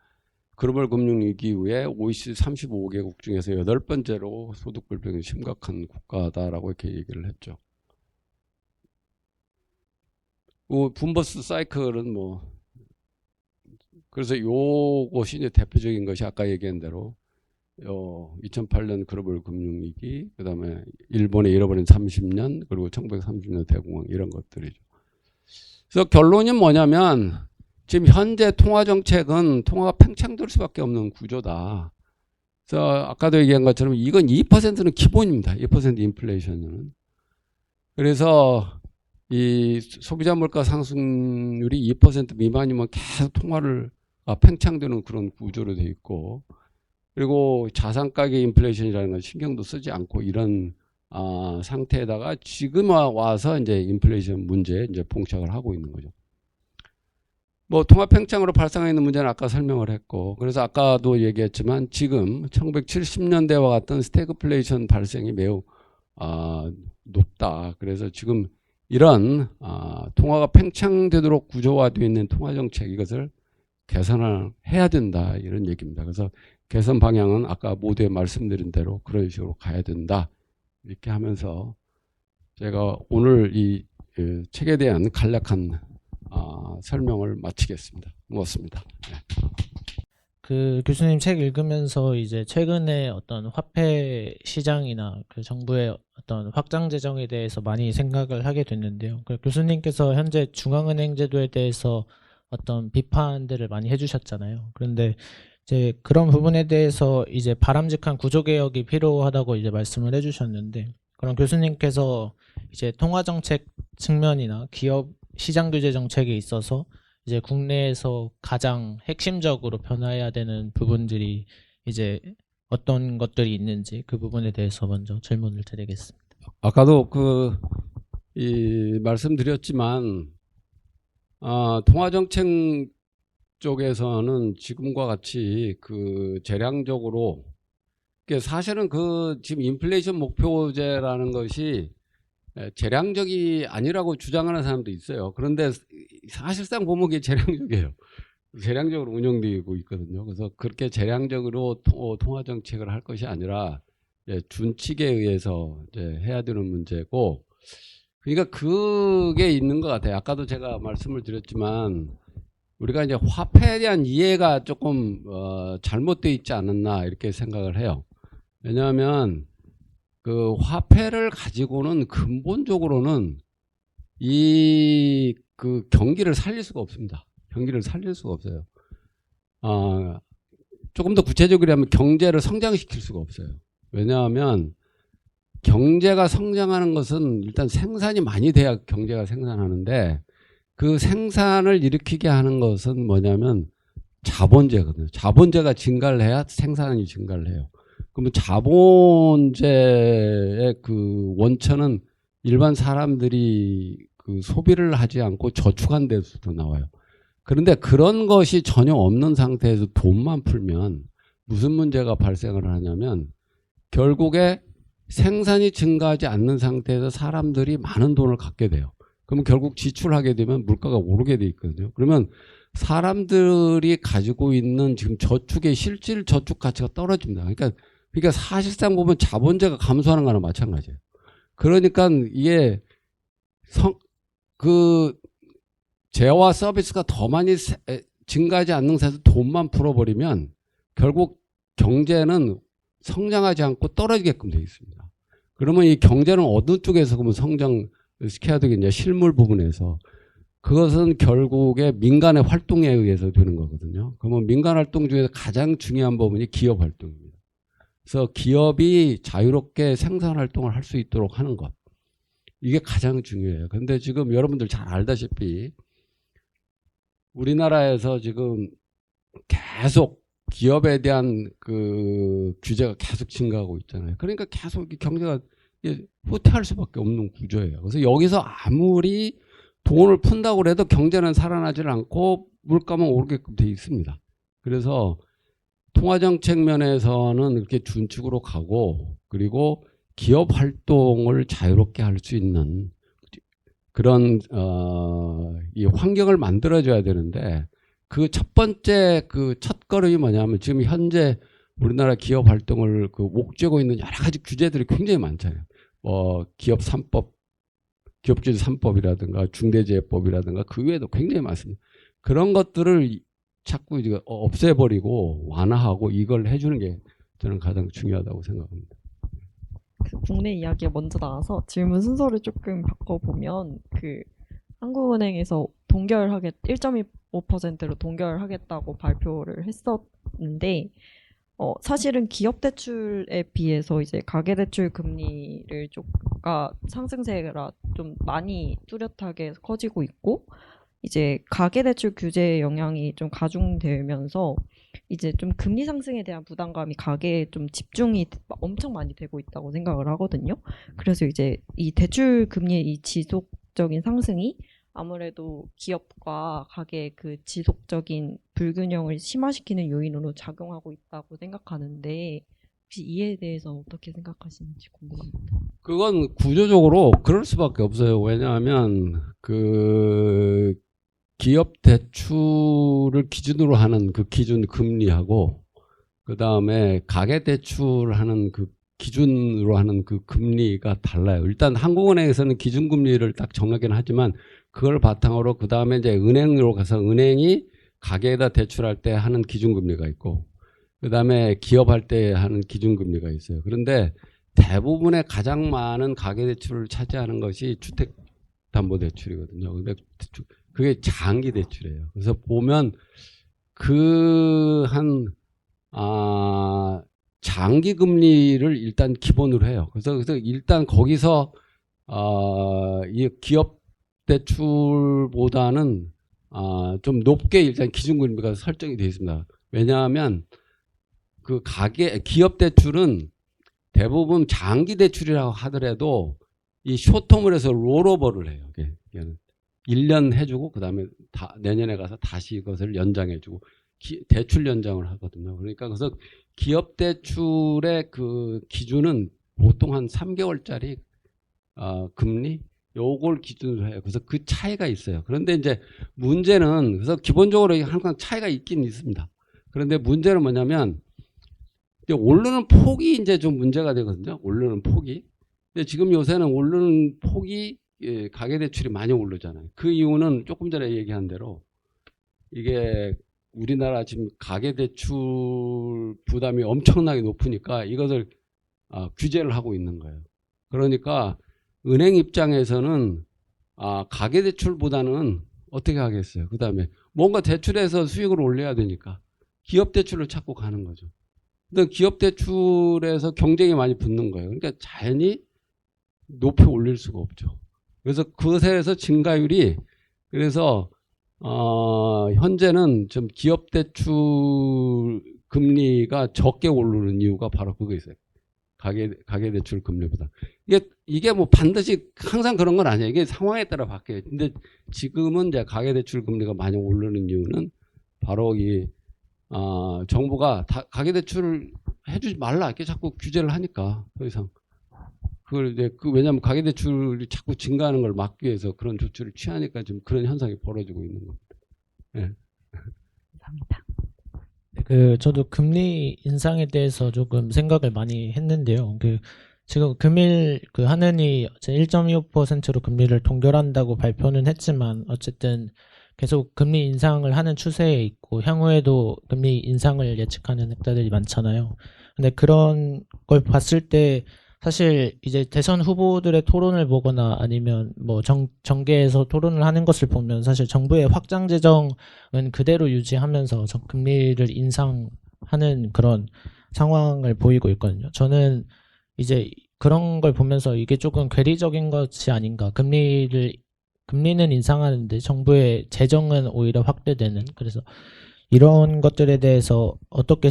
글로벌 금융위기 이후에 OECD 35개국 중에서 8번째로 소득 불평등이 심각한 국가다라고 이렇게 얘기를 했죠. 분버스 사이클은 그래서 요것이 이제 대표적인 것이 아까 얘기한 대로 2008년 글로벌 금융위기, 그다음에 일본의 잃어버린 30년, 그리고 1930년 대공황 이런 것들이죠. 그래서 결론이 뭐냐면 지금 현재 통화 정책은 통화가 팽창될 수밖에 없는 구조다. 그래서 아까도 얘기한 것처럼 이건 2%는 기본입니다. 2% 인플레이션은. 그래서 이 소비자 물가 상승률이 2% 미만이면 계속 통화를 팽창되는 그런 구조로 돼 있고, 그리고 자산 가격 인플레이션이라는 건 신경도 쓰지 않고 이런 상태에다가 지금 와서 이제 인플레이션 문제에 이제 봉착을 하고 있는 거죠. 뭐 통화 팽창으로 발생하고 있는 문제는 아까 설명을 했고, 그래서 아까도 얘기했지만 지금 1970년대와 같은 스태그플레이션 발생이 매우 높다. 그래서 지금 이런 통화가 팽창되도록 구조화되어 있는 통화 정책, 이것을 개선을 해야 된다, 이런 얘기입니다. 그래서 개선 방향은 아까 모두에 말씀드린 대로 그런 식으로 가야 된다, 이렇게 하면서 제가 오늘 이 책에 대한 간략한 설명을 마치겠습니다. 고맙습니다. 네. 그 교수님 책 읽으면서 이제 최근에 어떤 화폐 시장이나 그 정부의 어떤 확장 재정에 대해서 많이 생각을 하게 됐는데요. 그 교수님께서 현재 중앙은행 제도에 대해서 어떤 비판들을 많이 해주셨잖아요. 그런데 이제 그런 부분에 대해서 이제 바람직한 구조개혁이 필요하다고 이제 말씀을 해주셨는데, 그럼 교수님께서 이제 통화정책 측면이나 기업 시장규제 정책에 있어서 이제 국내에서 가장 핵심적으로 변화해야 되는 부분들이 이제 어떤 것들이 있는지 그 부분에 대해서 먼저 질문을 드리겠습니다. 아까도 말씀드렸지만 통화정책 쪽에서는 지금과 같이 재량적으로, 사실은 지금 인플레이션 목표제라는 것이 재량적이 아니라고 주장하는 사람도 있어요. 그런데 사실상 보면 그게 재량적이에요. 재량적으로 운영되고 있거든요. 그래서 그렇게 재량적으로 통화 정책을 할 것이 아니라 준칙에 의해서 해야 되는 문제고, 그러니까 그게 있는 것 같아요. 아까도 제가 말씀을 드렸지만 우리가 이제 화폐에 대한 이해가 조금 잘못되어 있지 않았나, 이렇게 생각을 해요. 왜냐하면 그 화폐를 가지고는 근본적으로는 그 경기를 살릴 수가 없습니다. 경기를 살릴 수가 없어요. 조금 더 구체적으로 하면 경제를 성장시킬 수가 없어요. 왜냐하면 경제가 성장하는 것은 일단 생산이 많이 돼야 경제가 생산하는데, 그 생산을 일으키게 하는 것은 뭐냐면 자본재거든요. 자본재가 증가를 해야 생산이 증가를 해요. 그러면 자본재의 그 원천은 일반 사람들이 그 소비를 하지 않고 저축한 데서도 나와요. 그런데 그런 것이 전혀 없는 상태에서 돈만 풀면 무슨 문제가 발생을 하냐면, 결국에 생산이 증가하지 않는 상태에서 사람들이 많은 돈을 갖게 돼요. 그러면 결국 지출하게 되면 물가가 오르게 돼 있거든요. 그러면 사람들이 가지고 있는 지금 저축의 실질 저축 가치가 떨어집니다. 그러니까 사실상 보면 자본재가 감소하는 거나 마찬가지예요. 그러니까 이게 재와 서비스가 더 많이 증가하지 않는 상태에서 돈만 풀어버리면 결국 경제는 성장하지 않고 떨어지게끔 되어 있습니다. 그러면 이 경제는 어느 쪽에서 그러면 성장시켜야 되겠냐? 실물 부분에서. 그것은 결국에 민간의 활동에 의해서 되는 거거든요. 그러면 민간 활동 중에서 가장 중요한 부분이 기업 활동입니다. 그래서 기업이 자유롭게 생산 활동을 할 수 있도록 하는 것. 이게 가장 중요해요. 그런데 지금 여러분들 잘 알다시피 우리나라에서 지금 계속 기업에 대한 그 규제가 계속 증가하고 있잖아요. 그러니까 계속 경제가 후퇴할 수밖에 없는 구조예요. 그래서 여기서 아무리 돈을 푼다고 해도 경제는 살아나질 않고 물가만 오르게끔 돼 있습니다. 그래서 통화정책 면에서는 이렇게 준칙으로 가고, 그리고 기업 활동을 자유롭게 할 수 있는 그런 이 환경을 만들어줘야 되는데, 그 첫 번째 첫 걸음이 뭐냐면 지금 현재 우리나라 기업 활동을 옥죄고 있는 여러 가지 규제들이 굉장히 많잖아요. 기업 3법, 기업규제 3법이라든가 중대재해법이라든가 그 외에도 굉장히 많습니다. 그런 것들을 자꾸 없애버리고 완화하고 이걸 해주는 게 저는 가장 중요하다고 생각합니다. 그 국내 이야기가 먼저 나와서 질문 순서를 조금 바꿔보면 그 한국은행에서 1.25%로 동결하겠다고 발표를 했었는데 사실은 기업 대출에 비해서 이제 가계 대출 금리를 가 상승세가 좀 많이 뚜렷하게 커지고 있고 이제 가계 대출 규제의 영향이 좀 가중되면서 이제 좀 금리 상승에 대한 부담감이 가계에 좀 집중이 엄청 많이 되고 있다고 생각을 하거든요. 그래서 이제 이 대출 금리의 이 지속적인 상승이 아무래도 기업과 가계의 그 지속적인 불균형을 심화시키는 요인으로 작용하고 있다고 생각하는데 혹시 이에 대해서 어떻게 생각하시는지 궁금합니다. 그건 구조적으로 그럴 수밖에 없어요. 왜냐하면 그 기업 대출을 기준으로 하는 그 기준 금리하고 그 다음에 가계 대출하는 그 기준으로 하는 그 금리가 달라요. 일단 한국은행에서는 기준금리를 딱 정하긴 하지만 그걸 바탕으로 그 다음에 이제 은행으로 가서 은행이 가계에다 대출할 때 하는 기준금리가 있고 그 다음에 기업할 때 하는 기준금리가 있어요. 그런데 대부분의 가장 많은 가계대출을 차지하는 것이 주택담보대출이거든요. 근데 그게 장기 대출이에요. 그래서 보면 장기 금리를 일단 기본으로 해요. 그래서 일단 거기서 이 기업 대출보다는 좀 높게 일단 기준금리가 설정이 되어 있습니다. 왜냐하면 그 기업 대출은 대부분 장기 대출이라고 하더라도 이 쇼텀을 해서 롤오버를 해요. 1년 해주고 그 다음에 내년에 가서 다시 이것을 연장해주고 대출 연장을 하거든요. 그러니까 그래서 기업 대출의 그 기준은 보통 한 3개월짜리 금리 요걸 기준으로 해요. 그래서 그 차이가 있어요. 그런데 이제 문제는 그래서 기본적으로 항상 차이가 있긴 있습니다. 그런데 문제는 뭐냐면 이제 오르는 폭이 이제 좀 문제가 되거든요. 오르는 폭이. 근데 지금 요새는 오르는 폭이 가계대출이 많이 오르잖아요. 그 이유는 조금 전에 얘기한 대로 이게 우리나라 지금 가계대출 부담이 엄청나게 높으니까 이것을 규제를 하고 있는 거예요. 그러니까 은행 입장에서는 가계대출보다는 어떻게 하겠어요. 그 다음에 뭔가 대출해서 수익을 올려야 되니까 기업대출을 찾고 가는 거죠. 근데 기업대출에서 경쟁이 많이 붙는 거예요. 그러니까 자연히 높이 올릴 수가 없죠. 그래서 그것에서 증가율이 그래서 현재는 좀 기업대출 금리가 적게 오르는 이유가 바로 그거 있어요. 가계대출 금리보다. 이게 뭐 반드시 항상 그런 건 아니에요. 이게 상황에 따라 바뀌어요. 근데 지금은 이제 가계대출 금리가 많이 오르는 이유는 바로 정부가 가계대출을 해주지 말라 이렇게 자꾸 규제를 하니까 더 이상. 그걸 이제 왜냐하면 가계대출이 자꾸 증가하는 걸 막기 위해서 그런 조치를 취하니까 지금 그런 현상이 벌어지고 있는 겁니다. 네. 감사합니다. 저도 금리 인상에 대해서 조금 생각을 많이 했는데요. 지금 금일 한은이 1.25%로 금리를 동결한다고 발표는 했지만 어쨌든 계속 금리 인상을 하는 추세에 있고 향후에도 금리 인상을 예측하는 학자들이 많잖아요. 근데 그런 걸 봤을 때 사실 이제 대선 후보들의 토론을 보거나 아니면 뭐 정계에서 토론을 하는 것을 보면 사실 정부의 확장 재정은 그대로 유지하면서 금리를 인상하는 그런 상황을 보이고 있거든요. 저는 이제 그런 걸 보면서 이게 조금 괴리적인 것이 아닌가. 금리는 인상하는데 정부의 재정은 오히려 확대되는. 그래서 이런 것들에 대해서 어떻게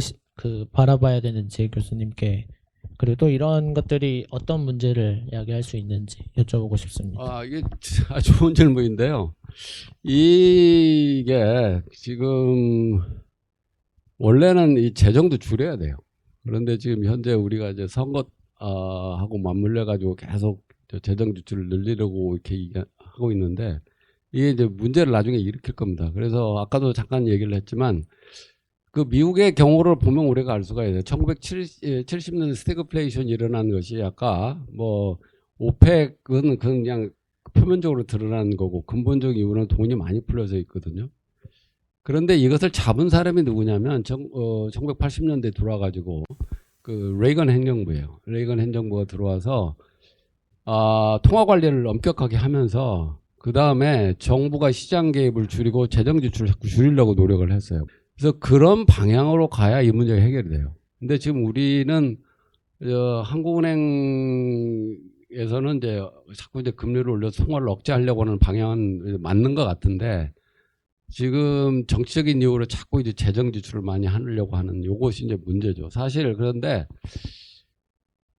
바라봐야 되는지 교수님께, 그리고 또 이런 것들이 어떤 문제를 야기할 수 있는지 여쭤보고 싶습니다. 이게 아주 좋은 질문인데요. 이게 지금 원래는 이 재정도 줄여야 돼요. 그런데 지금 현재 우리가 이제 선거하고 맞물려 가지고 계속 재정 지출을 늘리려고 이렇게 하고 있는데 이게 이제 문제를 나중에 일으킬 겁니다. 그래서 아까도 잠깐 얘기를 했지만 그 미국의 경우를 보면 우리가 알 수가 있어요. 1970년 스태그플레이션이 일어난 것이 아까 뭐 오펙은 그냥 표면적으로 드러난 거고 근본적 이유는 돈이 많이 풀려져 있거든요. 그런데 이것을 잡은 사람이 누구냐면 1980년대 들어와가지고 그 레이건 행정부예요. 레이건 행정부가 들어와서 통화 관리를 엄격하게 하면서 그 다음에 정부가 시장 개입을 줄이고 재정 지출을 자꾸 줄이려고 노력을 했어요. 그래서 그런 방향으로 가야 이 문제가 해결이 돼요. 근데 지금 우리는 한국은행에서는 이제 자꾸 이제 금리를 올려서 통화를 억제하려고 하는 방향은 맞는 것 같은데 지금 정치적인 이유로 자꾸 이제 재정 지출을 많이 하려고 하는 요것이 이제 문제죠. 사실 그런데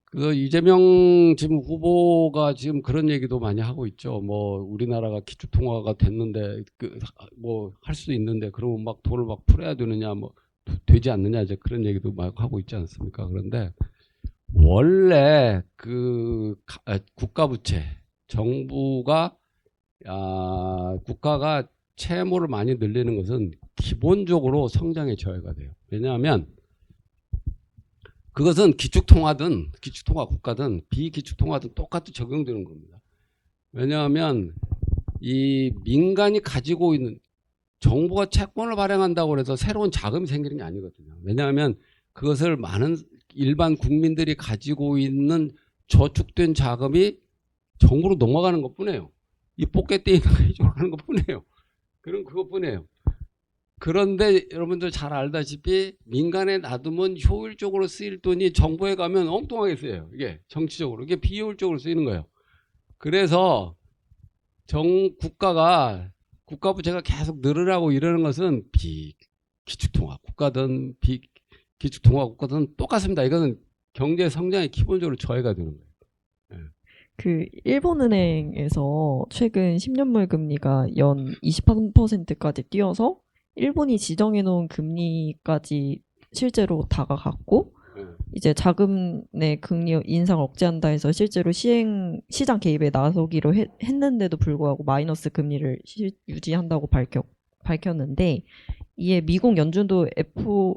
그 이재명 지금 후보가 지금 그런 얘기도 많이 하고 있죠. 뭐 우리나라가 기축 통화가 됐는데 뭐 할 수도 있는데 그러면 막 돈을 막 풀어야 되느냐 뭐 되지 않느냐 이제 그런 얘기도 막 하고 있지 않습니까? 그런데 원래 그 국가 부채 정부가 국가가 채무를 많이 늘리는 것은 기본적으로 성장에 저해가 돼요. 왜냐하면 그것은 기축통화든 기축통화 국가든 비기축통화든 똑같이 적용되는 겁니다. 왜냐하면 이 민간이 가지고 있는 정부가 채권을 발행한다고 해서 새로운 자금이 생기는 게 아니거든요. 왜냐하면 그것을 많은 일반 국민들이 가지고 있는 저축된 자금이 정부로 넘어가는 것뿐이에요. 이 포켓데이가 이쪽으로 가는 것뿐이에요. 그럼 그것뿐이에요. 그런데 여러분들 잘 알다시피 민간에 놔두면 효율적으로 쓰일 돈이 정부에 가면 엉뚱하게 쓰여요. 이게 정치적으로. 이게 비효율적으로 쓰이는 거예요. 그래서 국가가 국가 부채가 계속 늘으라고 이러는 것은 비기축통화 국가든 비기축통화 국가든 똑같습니다. 이거는 경제 성장이 기본적으로 저해가 되는 거예요. 네. 그 일본은행에서 최근 10년물 금리가 연 23%까지 뛰어서 일본이 지정해 놓은 금리까지 실제로 다가갔고 이제 자금의 금리 인상을 억제한다 해서 실제로 시장 개입에 나서기로 했는데도 불구하고 마이너스 금리를 유지한다고 밝혔는데 이에 미국 연준도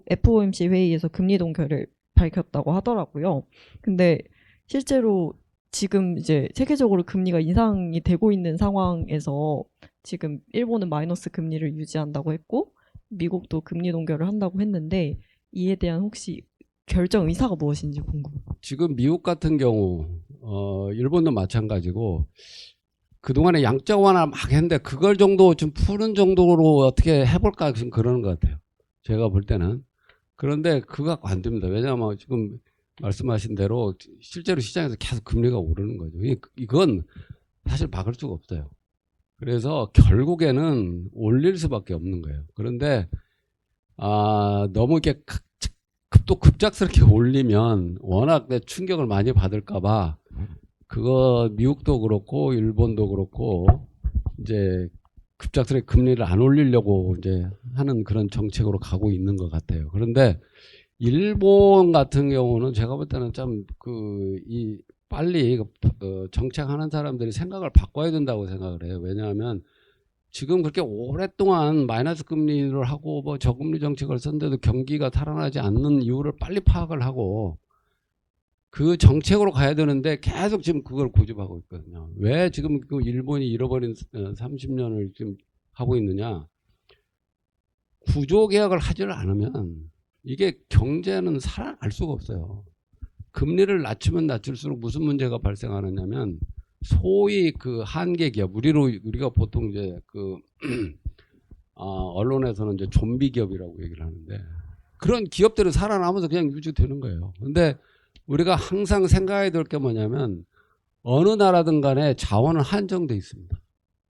FOMC 회의에서 금리 동결을 밝혔다고 하더라고요. 근데 실제로 지금 이제 세계적으로 금리가 인상이 되고 있는 상황에서 지금 일본은 마이너스 금리를 유지한다고 했고 미국도 금리 동결을 한다고 했는데 이에 대한 혹시 결정 의사가 무엇인지 궁금해요. 지금 미국 같은 경우 일본도 마찬가지고 그동안에 양적 완화 막 했는데 그걸 정도 좀 푸는 정도로 어떻게 해볼까 지금 그러는 것 같아요. 제가 볼 때는. 그런데 그거 안 됩니다. 왜냐하면 지금 말씀하신 대로 실제로 시장에서 계속 금리가 오르는 거죠. 이건 사실 막을 수가 없어요. 그래서 결국에는 올릴 수밖에 없는 거예요. 그런데 너무 이렇게 급작스럽게 올리면 워낙 충격을 많이 받을까봐 그거 미국도 그렇고 일본도 그렇고 이제 급작스럽게 금리를 안 올리려고 이제 하는 그런 정책으로 가고 있는 것 같아요. 그런데 일본 같은 경우는 제가 볼 때는 참 빨리 정책하는 사람들이 생각을 바꿔야 된다고 생각을 해요. 왜냐하면 지금 그렇게 오랫동안 마이너스 금리를 하고 뭐 저금리 정책을 썼는데도 경기가 살아나지 않는 이유를 빨리 파악을 하고 그 정책으로 가야 되는데 계속 지금 그걸 고집하고 있거든요. 왜 지금 그 일본이 잃어버린 30년을 지금 하고 있느냐? 구조개혁을 하지를 않으면 이게 경제는 살아날 수가 없어요. 금리를 낮추면 낮출수록 무슨 문제가 발생하느냐면 소위 그 한계 기업 우리가 보통 이제 언론에서는 이제 좀비 기업이라고 얘기를 하는데 그런 기업들은 살아남아서 그냥 유지되는 거예요. 근데 우리가 항상 생각해야 될 게 뭐냐면 어느 나라든 간에 자원은 한정돼 있습니다.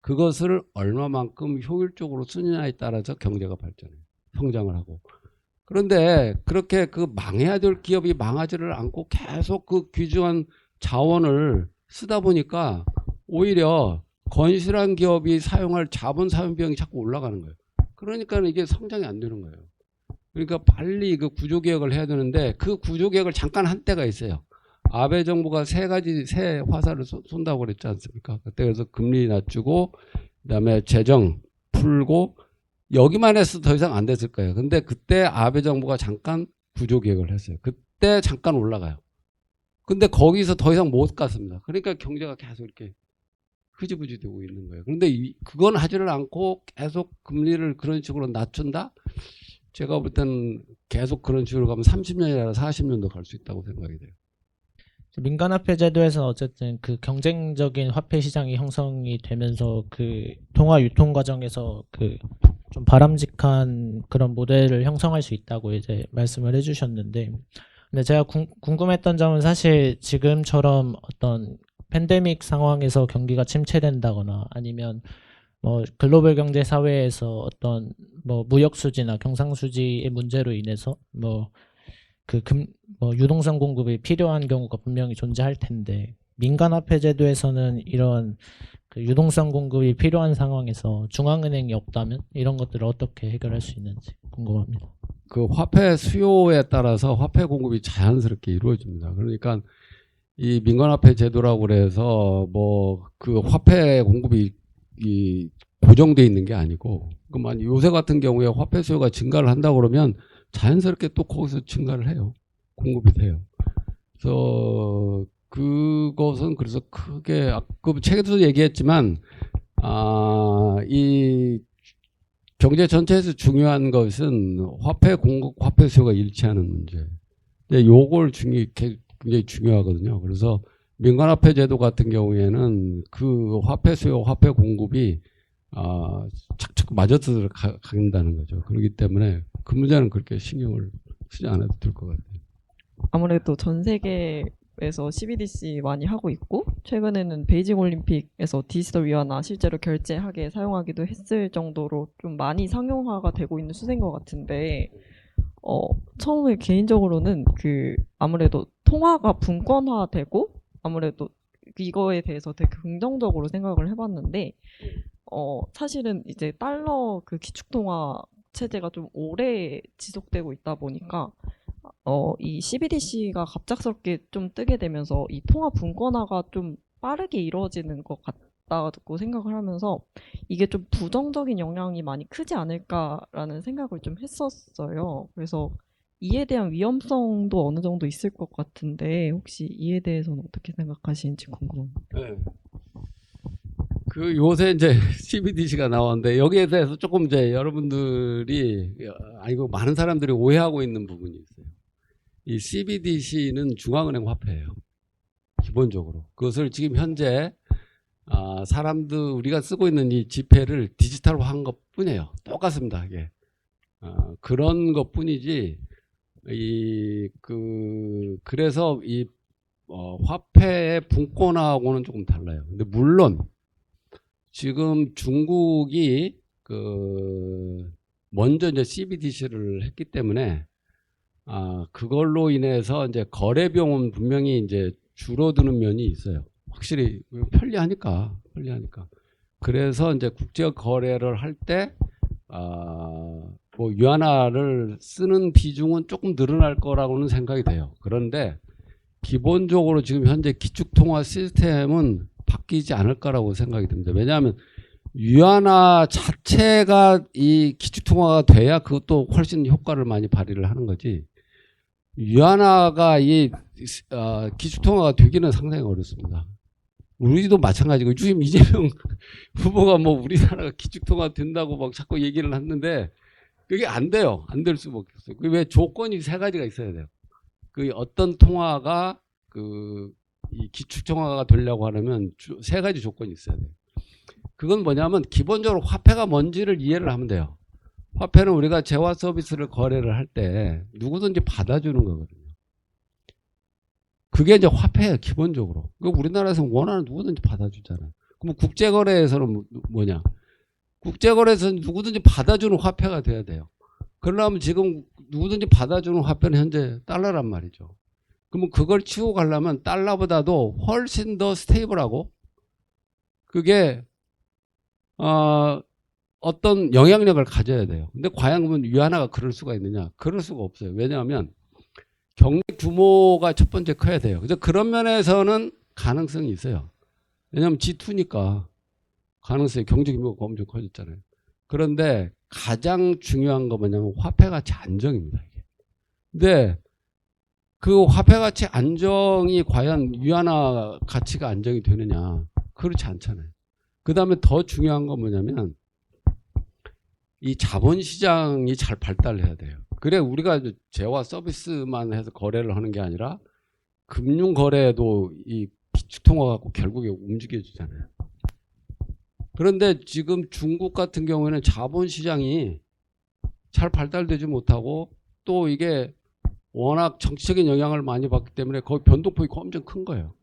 그것을 얼마만큼 효율적으로 쓰느냐에 따라서 경제가 발전해요. 성장을 하고. 그런데 그렇게 망해야 될 기업이 망하지를 않고 계속 그 귀중한 자원을 쓰다 보니까 오히려 건실한 기업이 사용할 자본 사용 비용이 자꾸 올라가는 거예요. 그러니까 이게 성장이 안 되는 거예요. 그러니까 빨리 그 구조개혁을 해야 되는데 그 구조개혁을 잠깐 한 때가 있어요. 아베 정부가 새 화살을 쏜다고 그랬지 않습니까? 그때 그래서 금리 낮추고 그다음에 재정 풀고 여기만 해서 더 이상 안 됐을 거예요. 근데 그때 아베 정부가 잠깐 구조개혁을 했어요. 그때 잠깐 올라가요. 근데 거기서 더 이상 못 갔습니다. 그러니까 경제가 계속 이렇게 흐지부지 되고 있는 거예요. 그런데 그건 하지를 않고 계속 금리를 그런 식으로 낮춘다? 제가 볼 때는 계속 그런 식으로 가면 30년이나 40년도 갈 수 있다고 생각이 돼요. 민간화폐 제도에서 어쨌든 그 경쟁적인 화폐 시장이 형성이 되면서 그 통화 유통 과정에서 그 좀 바람직한 그런 모델을 형성할 수 있다고 이제 말씀을 해주셨는데, 근데 제가 궁금했던 점은 사실 지금처럼 어떤 팬데믹 상황에서 경기가 침체된다거나 아니면 뭐 글로벌 경제 사회에서 어떤 뭐 무역 수지나 경상 수지의 문제로 인해서 뭐 유동성 공급이 필요한 경우가 분명히 존재할 텐데, 민간화폐 제도에서는 이런 그 유동성 공급이 필요한 상황에서 중앙은행이 없다면 이런 것들을 어떻게 해결할 수 있는지 궁금합니다. 그 화폐 수요에 따라서 화폐 공급이 자연스럽게 이루어집니다. 그러니까 이 민간화폐 제도라고 그래서 뭐 그 화폐 공급이 고정돼 있는 게 아니고, 그만 요새 같은 경우에 화폐 수요가 증가를 한다고 그러면 자연스럽게 또 거기서 증가를 해요. 공급이 돼요. 그래서 그것은 그래서 크게 그 책에도 얘기했지만 이 경제 전체에서 중요한 것은 화폐 공급, 화폐 수요가 일치하는 문제. 근데 요걸 굉장히 중요하거든요. 그래서 민간화폐 제도 같은 경우에는 그 화폐 수요, 화폐 공급이 착착 맞아서 간다는 거죠. 그렇기 때문에 그 문제는 그렇게 신경을 쓰지 않아도 될 것 같아요. 아무래도 전 세계에서 CBDC 많이 하고 있고, 최근에는 베이징 올림픽에서 디지털 위안화 실제로 결제하게 사용하기도 했을 정도로 좀 많이 상용화가 되고 있는 추세인 것 같은데, 처음에 개인적으로는 아무래도 통화가 분권화되고, 아무래도 이거에 대해서 되게 긍정적으로 생각을 해봤는데, 사실은 이제 달러 기축통화 체제가 좀 오래 지속되고 있다 보니까, 이 CBDC가 갑작스럽게 좀 뜨게 되면서 이 통화 분권화가 좀 빠르게 이루어지는 것 같다고 생각을 하면서 이게 좀 부정적인 영향이 많이 크지 않을까라는 생각을 좀 했었어요. 그래서 이에 대한 위험성도 어느 정도 있을 것 같은데 혹시 이에 대해서는 어떻게 생각하시는지 궁금합니다. 네. 그 요새 이제 CBDC가 나왔는데 여기에 대해서 조금 이제 여러분들이 아니고 많은 사람들이 오해하고 있는 부분이 있어요. 이 CBDC는 중앙은행 화폐예요. 기본적으로. 그것을 지금 현재 사람들 우리가 쓰고 있는 이 지폐를 디지털화한 것뿐이에요. 똑같습니다. 이게 그런 것뿐이지. 그래서 이 화폐의 분권화하고는 조금 달라요. 근데 물론 지금 중국이 먼저 이제 CBDC를 했기 때문에 그걸로 인해서 이제 거래 비용은 분명히 이제 줄어드는 면이 있어요. 확실히 편리하니까. 그래서 이제 국제 거래를 할 때 뭐 위안화를 쓰는 비중은 조금 늘어날 거라고는 생각이 돼요. 그런데 기본적으로 지금 현재 기축통화 시스템은 바뀌지 않을 거라고 생각이 듭니다. 왜냐하면 위안화 자체가 이 기축통화가 돼야 그것도 훨씬 효과를 많이 발휘를 하는 거지. 위안화가 이 기축통화가 되기는 상당히 어렵습니다. 우리도 마찬가지고 지금 이재명 후보가 뭐 우리나라가 기축통화 된다고 막 자꾸 얘기를 했는데 그게 안 돼요. 안 될 수밖에 없어요. 왜 조건이 세 가지가 있어야 돼요. 그 어떤 통화가 이 기축통화가 되려고 하려면 세 가지 조건이 있어야 돼요. 그건 뭐냐면 기본적으로 화폐가 뭔지를 이해를 하면 돼요. 화폐는 우리가 재화 서비스를 거래를 할 때 누구든지 받아주는 거거든요. 그게 이제 화폐예요, 기본적으로. 우리나라에서 원하는 누구든지 받아주잖아요. 그럼 국제거래에서는 뭐냐? 국제거래에서는 누구든지 받아주는 화폐가 돼야 돼요. 그러려면 지금 누구든지 받아주는 화폐는 현재 달러란 말이죠. 그러면 그걸 치고 가려면 달러보다도 훨씬 더 스테이블하고 그게 어떤 영향력을 가져야 돼요. 근데 과연 그러면 위안화가 그럴 수가 있느냐? 그럴 수가 없어요. 왜냐하면 경제 규모가 첫 번째 커야 돼요. 그래서 그런 면에서는 가능성이 있어요. 왜냐하면 G2니까 가능성이 경제 규모가 엄청 커졌잖아요. 그런데 가장 중요한 거 뭐냐면 화폐 가치 안정입니다. 이게. 근데 그 화폐 가치 안정이 과연 위안화 가치가 안정이 되느냐? 그렇지 않잖아요. 그 다음에 더 중요한 건 뭐냐면 이 자본시장이 잘 발달해야 돼요. 그래 우리가 재화 서비스만 해서 거래를 하는 게 아니라 금융 거래도 이 기축통화 갖고 결국에 움직여주잖아요. 그런데 지금 중국 같은 경우에는 자본시장이 잘 발달되지 못하고 또 이게 워낙 정치적인 영향을 많이 받기 때문에 거기 변동폭이 엄청 큰 거예요.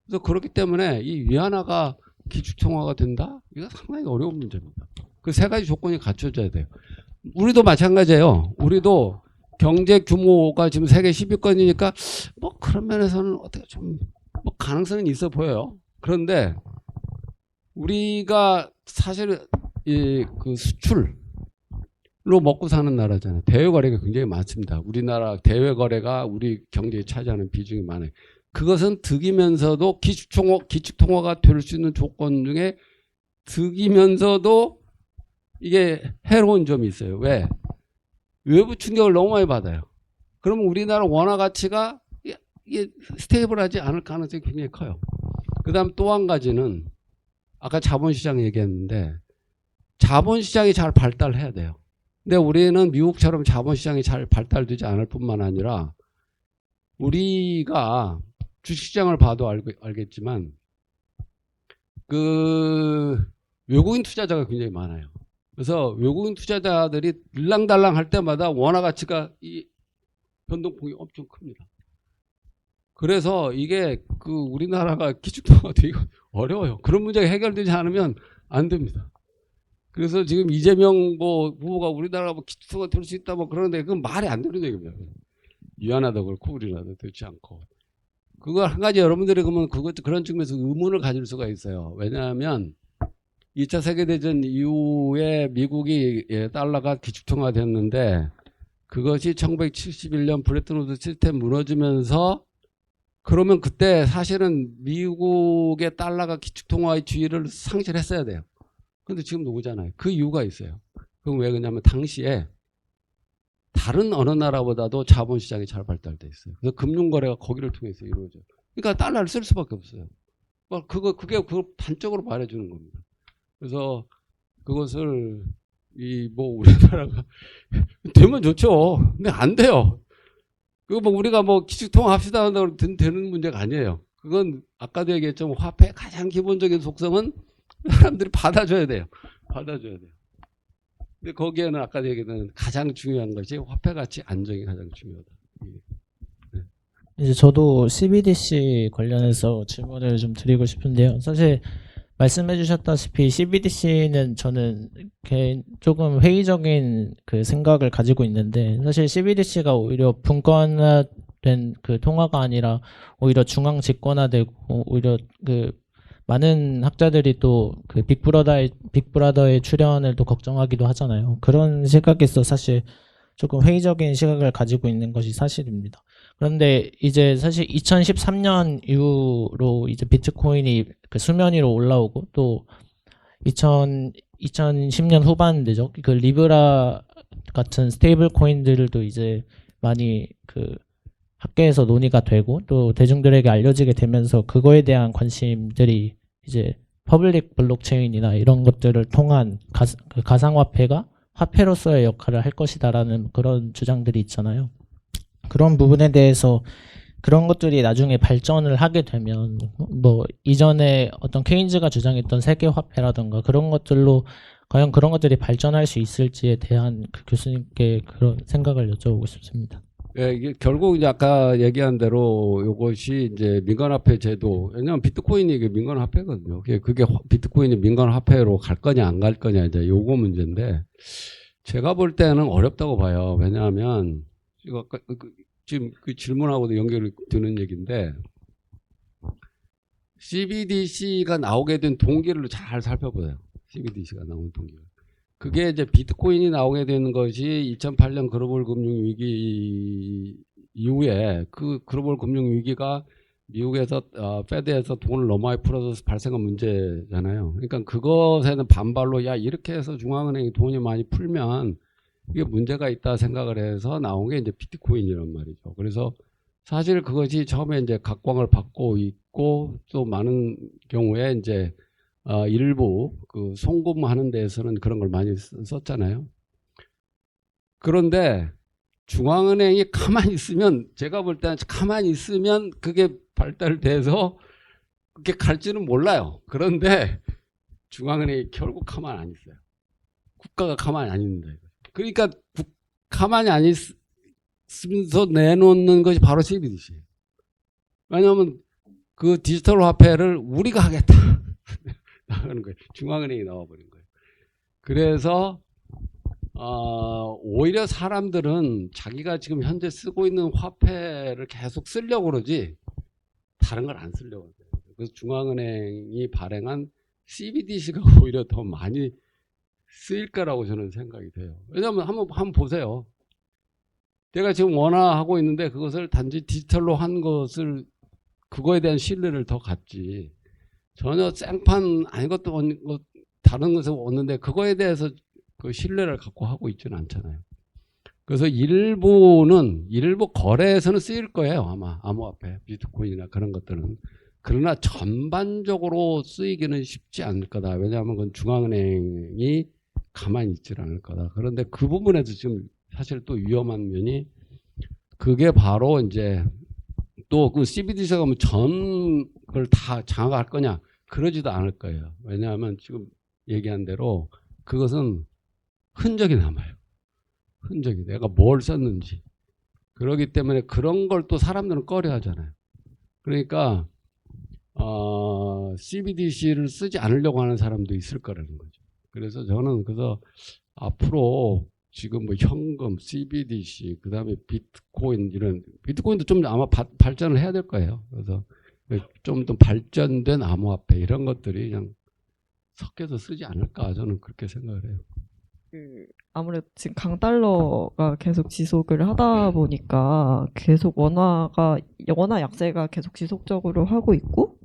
그래서 그렇기 때문에 이 위안화가 기축통화가 된다? 이거 상당히 어려운 문제입니다. 그 세 가지 조건이 갖춰져야 돼요. 우리도 마찬가지예요. 우리도 경제 규모가 지금 세계 10위권이니까 뭐 그런 면에서는 어떻게 좀 뭐 가능성은 있어 보여요. 그런데 우리가 사실 그 수출로 먹고 사는 나라잖아요. 대외 거래가 굉장히 많습니다. 우리나라 대외 거래가 우리 경제에 차지하는 비중이 많아요. 그것은 득이면서도 기축통화가 될 수 있는 조건 중에 득이면서도 이게 해로운 점이 있어요. 왜? 외부 충격을 너무 많이 받아요. 그러면 우리나라 원화 가치가 이게 스테이블하지 않을 가능성이 굉장히 커요. 그 다음 또 한 가지는 아까 자본시장 얘기했는데 자본시장이 잘 발달해야 돼요. 근데 우리는 미국처럼 자본시장이 잘 발달되지 않을 뿐만 아니라 우리가 주식시장을 봐도 알겠지만 그 외국인 투자자가 굉장히 많아요. 그래서 외국인 투자자들이 일랑달랑 할 때마다 원화 가치가 이 변동폭이 엄청 큽니다. 그래서 이게 그 우리나라가 기축통화가 되게 어려워요. 그런 문제가 해결되지 않으면 안 됩니다. 그래서 지금 이재명 뭐 후보가 우리나라가 뭐 기축통화 될 수 있다 뭐 그러는데 그건 말이 안 되는 얘기입니다. 위안화도 그렇고 우리나라도 되지 않고. 그거 한 가지 여러분들이 그러면 그런 측면에서 의문을 가질 수가 있어요. 왜냐하면 2차 세계대전 이후에 미국이 달러가 기축통화 됐는데 그것이 1971년 브레튼 우드 시스템 무너지면서 그러면 그때 사실은 미국의 달러가 기축통화의 지위를 상실했어야 돼요. 근데 지금 오잖아요. 그 이유가 있어요. 그럼 왜 그러냐면 당시에 다른 어느 나라보다도 자본시장이 잘 발달돼 있어요. 그래서 금융거래가 거기를 통해서 이루어져요. 그러니까 달러를 쓸 수밖에 없어요. 그게 그걸 단적으로 말해주는 겁니다. 그래서 그것을 우리나라가 되면 좋죠. 근데 안 돼요. 그거 뭐 우리가 뭐 기축통화 합시다 한다고 되는 문제가 아니에요. 그건 아까도 얘기했지만 화폐의 가장 기본적인 속성은 사람들이 받아줘야 돼요. 받아줘야 돼요. 근데 거기에는 아까 얘기했던 가장 중요한 것이 화폐 가치 안정이 가장 중요하다. 이제 저도 CBDC 관련해서 질문을 좀 드리고 싶은데요. 사실 말씀해 주셨다시피 CBDC는 저는 조금 회의적인 그 생각을 가지고 있는데 사실 CBDC가 오히려 분권화된 그 통화가 아니라 오히려 중앙 집권화되고 오히려 그 많은 학자들이 또 그 빅브라더의 출현을 또 걱정하기도 하잖아요. 그런 시각에서 사실 조금 회의적인 시각을 가지고 있는 것이 사실입니다. 그런데 이제 사실 2013년 이후로 이제 비트코인이 그 수면 위로 올라오고 또 2010년 후반대죠. 그 리브라 같은 스테이블 코인들도 이제 많이 그 학계에서 논의가 되고 또 대중들에게 알려지게 되면서 그거에 대한 관심들이 이제 퍼블릭 블록체인이나 이런 것들을 통한 가상화폐가 화폐로서의 역할을 할 것이다라는 그런 주장들이 있잖아요. 그런 부분에 대해서 그런 것들이 나중에 발전을 하게 되면 뭐 이전에 어떤 케인즈가 주장했던 세계화폐라든가 그런 것들로 과연 그런 것들이 발전할 수 있을지에 대한 그 교수님께 그런 생각을 여쭤보고 싶습니다. 예, 이게 결국 이제 아까 얘기한 대로 이것이 이제 민간화폐 제도, 왜냐하면 비트코인이 이게 민간화폐거든요. 그게 비트코인이 민간화폐로 갈 거냐 안 갈 거냐 이제 요거 문제인데 제가 볼 때는 어렵다고 봐요. 왜냐하면 이거 아까 지금 그 질문하고도 연결이 되는 얘기인데 CBDC가 나오게 된 동기를 잘 살펴보세요. CBDC가 나온 동기를. 그게 이제 비트코인이 나오게 되는 것이 2008년 글로벌 금융 위기 이후에 그 글로벌 금융 위기가 미국에서 페드에서 돈을 너무 많이 풀어서 발생한 문제잖아요. 그러니까 그것에는 반발로 야 이렇게 해서 중앙은행이 돈이 많이 풀면 이게 문제가 있다 생각을 해서 나온 게 이제 비트코인이란 말이죠. 그래서 사실 그것이 처음에 이제 각광을 받고 있고 또 많은 경우에 이제 일부 그 송금하는 데에서는 그런 걸 많이 썼잖아요. 그런데 중앙은행이 가만히 있으면, 제가 볼 때는 가만히 있으면 그게 발달돼서 그렇게 갈지는 몰라요. 그런데 중앙은행이 결국 가만히 안 있어요. 국가가 가만히 안 있는다. 그러니까 가만히 안 있으면서 내놓는 것이 바로 CBDC예요. 왜냐하면 그 디지털 화폐를 우리가 하겠다. 나가는 거예요. 중앙은행이 나와버린 거예요. 그래서 오히려 사람들은 자기가 지금 현재 쓰고 있는 화폐를 계속 쓰려고 그러지 다른 걸 안 쓰려고 해요. 그래서 중앙은행이 발행한 CBDC가 오히려 더 많이 쓰일 거라고 저는 생각이 돼요. 왜냐하면 한번 보세요. 내가 지금 원화하고 있는데 그것을 단지 디지털로 한 것을, 그거에 대한 신뢰를 더 갖지, 전혀 생판 아닌 것도 다른 것을 얻는데 그거에 대해서 그 신뢰를 갖고 하고 있지는 않잖아요. 그래서 일부 거래에서는 쓰일 거예요. 아마 암호화폐, 비트코인이나 그런 것들은. 그러나 전반적으로 쓰이기는 쉽지 않을 거다. 왜냐하면 그건 중앙은행이 가만히 있질 않을 거다. 그런데 그 부분에서 지금 사실 또 위험한 면이, 그게 바로 이제 또 그 CBDC가 가면 전 걸 다 장악할 거냐? 그러지도 않을 거예요. 왜냐하면 지금 얘기한 대로 그것은 흔적이 남아요. 흔적이, 내가 뭘 썼는지. 그렇기 때문에 그런 걸 또 사람들은 꺼려 하잖아요. 그러니까 CBDC를 쓰지 않으려고 하는 사람도 있을 거라는 거죠. 그래서 저는 앞으로 지금 뭐 현금, CBDC, 그 다음에 비트코인, 이런, 비트코인도 좀 아마 발전을 해야 될 거예요. 그래서 좀 더 발전된 암호화폐, 이런 것들이 그냥 섞여서 쓰지 않을까, 저는 그렇게 생각을 해요. 아무래도 지금 강달러가 계속 지속을 하다 보니까 계속 원화 약세가 계속 지속적으로 하고 있고,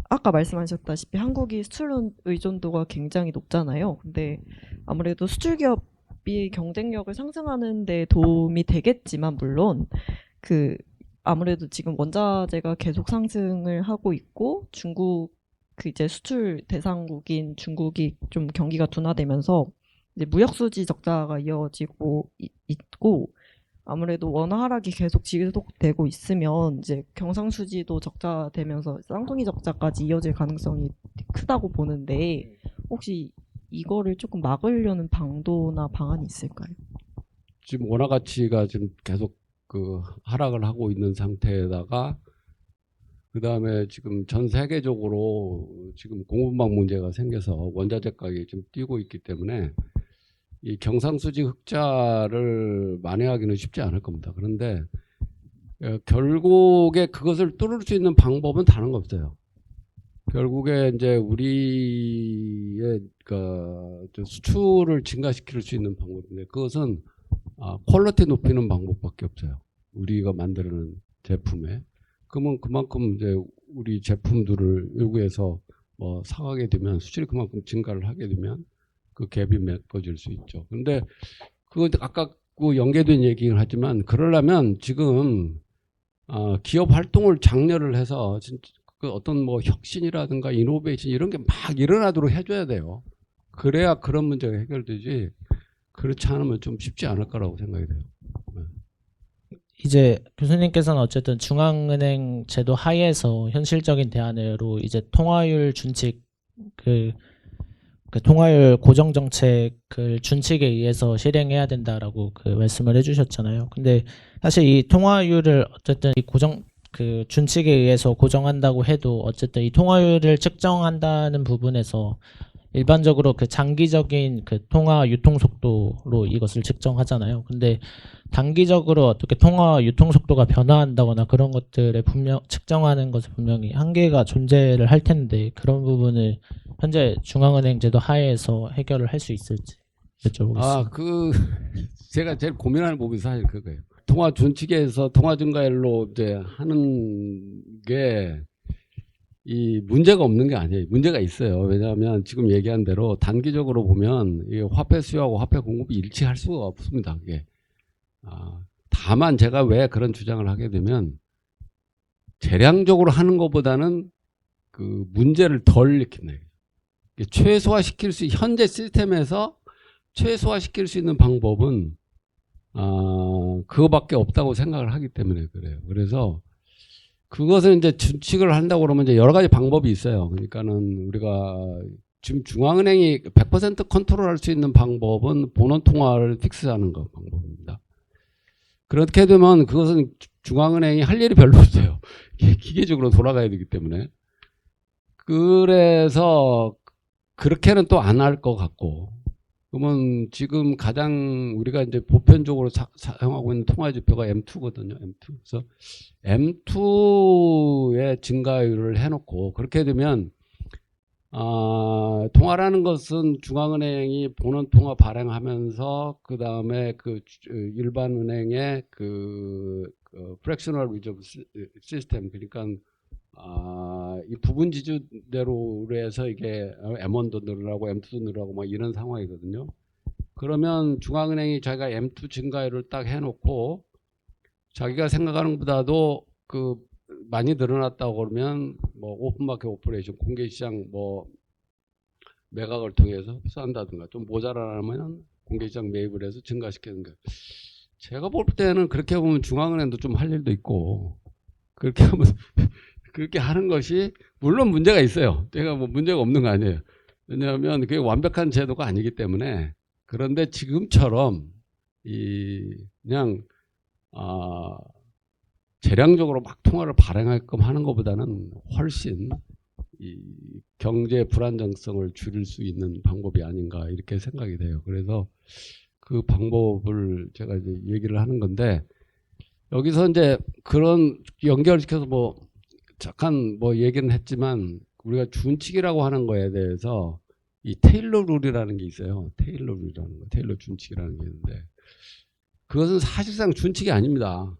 아까 말씀하셨다시피 한국이 수출 의존도가 굉장히 높잖아요. 근데 아무래도 수출 기업이 경쟁력을 상승하는 데 도움이 되겠지만, 물론 아무래도 지금 원자재가 계속 상승을 하고 있고, 중국 이제 수출 대상국인 중국이 좀 경기가 둔화되면서 이제 무역 수지 적자가 이어지고 있고, 아무래도 원화 하락이 계속 지속되고 있으면 이제 경상수지도 적자되면서 쌍둥이 적자까지 이어질 가능성이 크다고 보는데, 혹시 이거를 조금 막으려는 방도나 방안이 있을까요? 지금 원화 가치가 지금 계속 하락을 하고 있는 상태에다가, 그 다음에 지금 전 세계적으로 지금 공급망 문제가 생겨서 원자재 가격이 좀 뛰고 있기 때문에 이 경상수지 흑자를 만회하기는 쉽지 않을 겁니다. 그런데 결국에 그것을 뚫을 수 있는 방법은 다른 거 없어요. 결국에 이제 우리의 수출을 증가시킬 수 있는 방법인데, 그것은 퀄리티 높이는 방법밖에 없어요. 우리가 만드는 제품에. 그러면 그만큼 이제 우리 제품들을 외국에서 사가게 되면, 수출이 그만큼 증가를 하게 되면 그 갭이 메꿔질 수 있죠. 근데 그거 아까 연계된 얘기긴 하지만, 그러려면 지금 기업 활동을 장려를 해서 그 어떤 혁신이라든가 이노베이션 이런 게 막 일어나도록 해줘야 돼요. 그래야 그런 문제가 해결되지, 그렇지 않으면 좀 쉽지 않을 거라고 생각이 돼요. 이제 교수님께서는 어쨌든 중앙은행 제도 하에서 현실적인 대안으로 이제 통화율 준칙, 그 통화율 고정 정책을 준칙에 의해서 실행해야 된다라고 말씀을 해주셨잖아요. 근데 사실 이 통화율을 어쨌든 이 준칙에 의해서 고정한다고 해도, 어쨌든 이 통화율을 측정한다는 부분에서 일반적으로 장기적인 통화 유통 속도로 이것을 측정하잖아요. 근데 단기적으로 어떻게 통화 유통 속도가 변화한다거나 그런 것들을 측정하는 것에 분명히 한계가 존재를 할 텐데, 그런 부분을 현재 중앙은행 제도 하에서 해결을 할 수 있을지 여쭤보겠습니다. 제가 제일 고민하는 부분이 사실 그거예요. 통화 준칙에서 통화 증가율로 이제 하는 게 이 문제가 없는 게 아니에요. 문제가 있어요. 왜냐하면 지금 얘기한 대로 단기적으로 보면 이 화폐 수요하고 화폐 공급이 일치할 수가 없습니다. 그게. 다만 제가 왜 그런 주장을 하게 되면, 재량적으로 하는 것보다는 그 문제를 덜 일으킨다. 현재 시스템에서 최소화시킬 수 있는 방법은 그거밖에 없다고 생각을 하기 때문에 그래요. 그래서 그것을 이제 준칙을 한다고 그러면 이제 여러 가지 방법이 있어요. 그러니까는 우리가 지금 중앙은행이 100% 컨트롤할 수 있는 방법은 본원 통화를 픽스하는 거 방법입니다. 그렇게 되면 그것은 중앙은행이 할 일이 별로 없어요. 기계적으로 돌아가야 되기 때문에. 그래서 그렇게는 또 안 할 것 같고. 그러면 지금 가장 우리가 이제 보편적으로 사용하고 있는 통화 지표가 M2거든요. M2. 그래서 M2의 증가율을 해놓고 그렇게 되면 통화라는 것은 중앙은행이 본원 통화 발행하면서 그 다음에 그 일반 은행의 그 프랙셔널 리저브 시스템 그러니까 이 부분 지주대로 해서 이게 M1도 늘어나고 M2도 늘어나고 막 이런 상황이거든요. 그러면 중앙은행이 자기가 M2 증가율을 딱 해놓고 자기가 생각하는 것보다도 그 많이 늘어났다고 그러면 뭐 오픈마켓 오퍼레이션 공개시장 뭐 매각을 통해서 흡수한다든가 좀 모자라면 공개시장 매입을 해서 증가시키는 거예요. 제가 볼 때는 그렇게 보면 중앙은행도 좀 할 일도 있고 그렇게 하면 그렇게 하는 것이 물론 문제가 있어요. 제가 뭐 문제가 없는 거 아니에요. 왜냐하면 그게 완벽한 제도가 아니기 때문에. 그런데 지금처럼 그냥 재량적으로 막 통화를 발행하게끔 하는 것보다는 훨씬 이 경제 불안정성을 줄일 수 있는 방법이 아닌가 이렇게 생각이 돼요. 그래서 그 방법을 제가 이제 얘기를 하는 건데 여기서 이제 그런 연결시켜서 뭐 잠깐 뭐 얘기는 했지만 우리가 준칙이라고 하는 거에 대해서 이 테일러 룰이라는 게 있어요. 테일러 룰이라는 거, 테일러 준칙이라는 게 있는데 그것은 사실상 준칙이 아닙니다.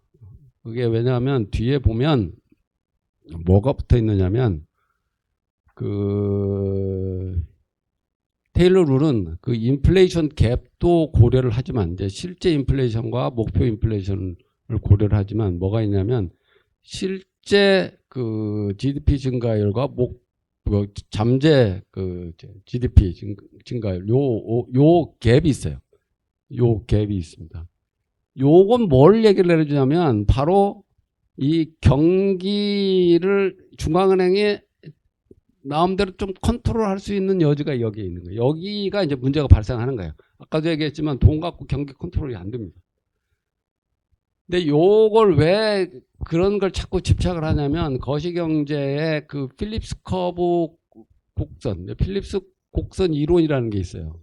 그게 왜냐하면 뒤에 보면 뭐가 붙어 있느냐면 그 테일러 룰은 그 인플레이션 갭도 고려를 하지만 이제 실제 인플레이션과 목표 인플레이션을 고려를 하지만 뭐가 있냐면 실제 그 GDP 증가율과 잠재 그 GDP 증가율 요 갭이 있어요. 요 갭이 있습니다. 요건 뭘 얘기를 해주냐면 바로 이 경기를 중앙은행이 마음대로 좀 컨트롤할 수 있는 여지가 여기에 있는 거예요. 여기가 이제 문제가 발생하는 거예요. 아까도 얘기했지만 돈 갖고 경기 컨트롤이 안 됩니다. 근데 요걸 왜 그런 걸 자꾸 집착을 하냐면 거시경제의 그 필립스 커브 곡선, 필립스 곡선 이론이라는 게 있어요.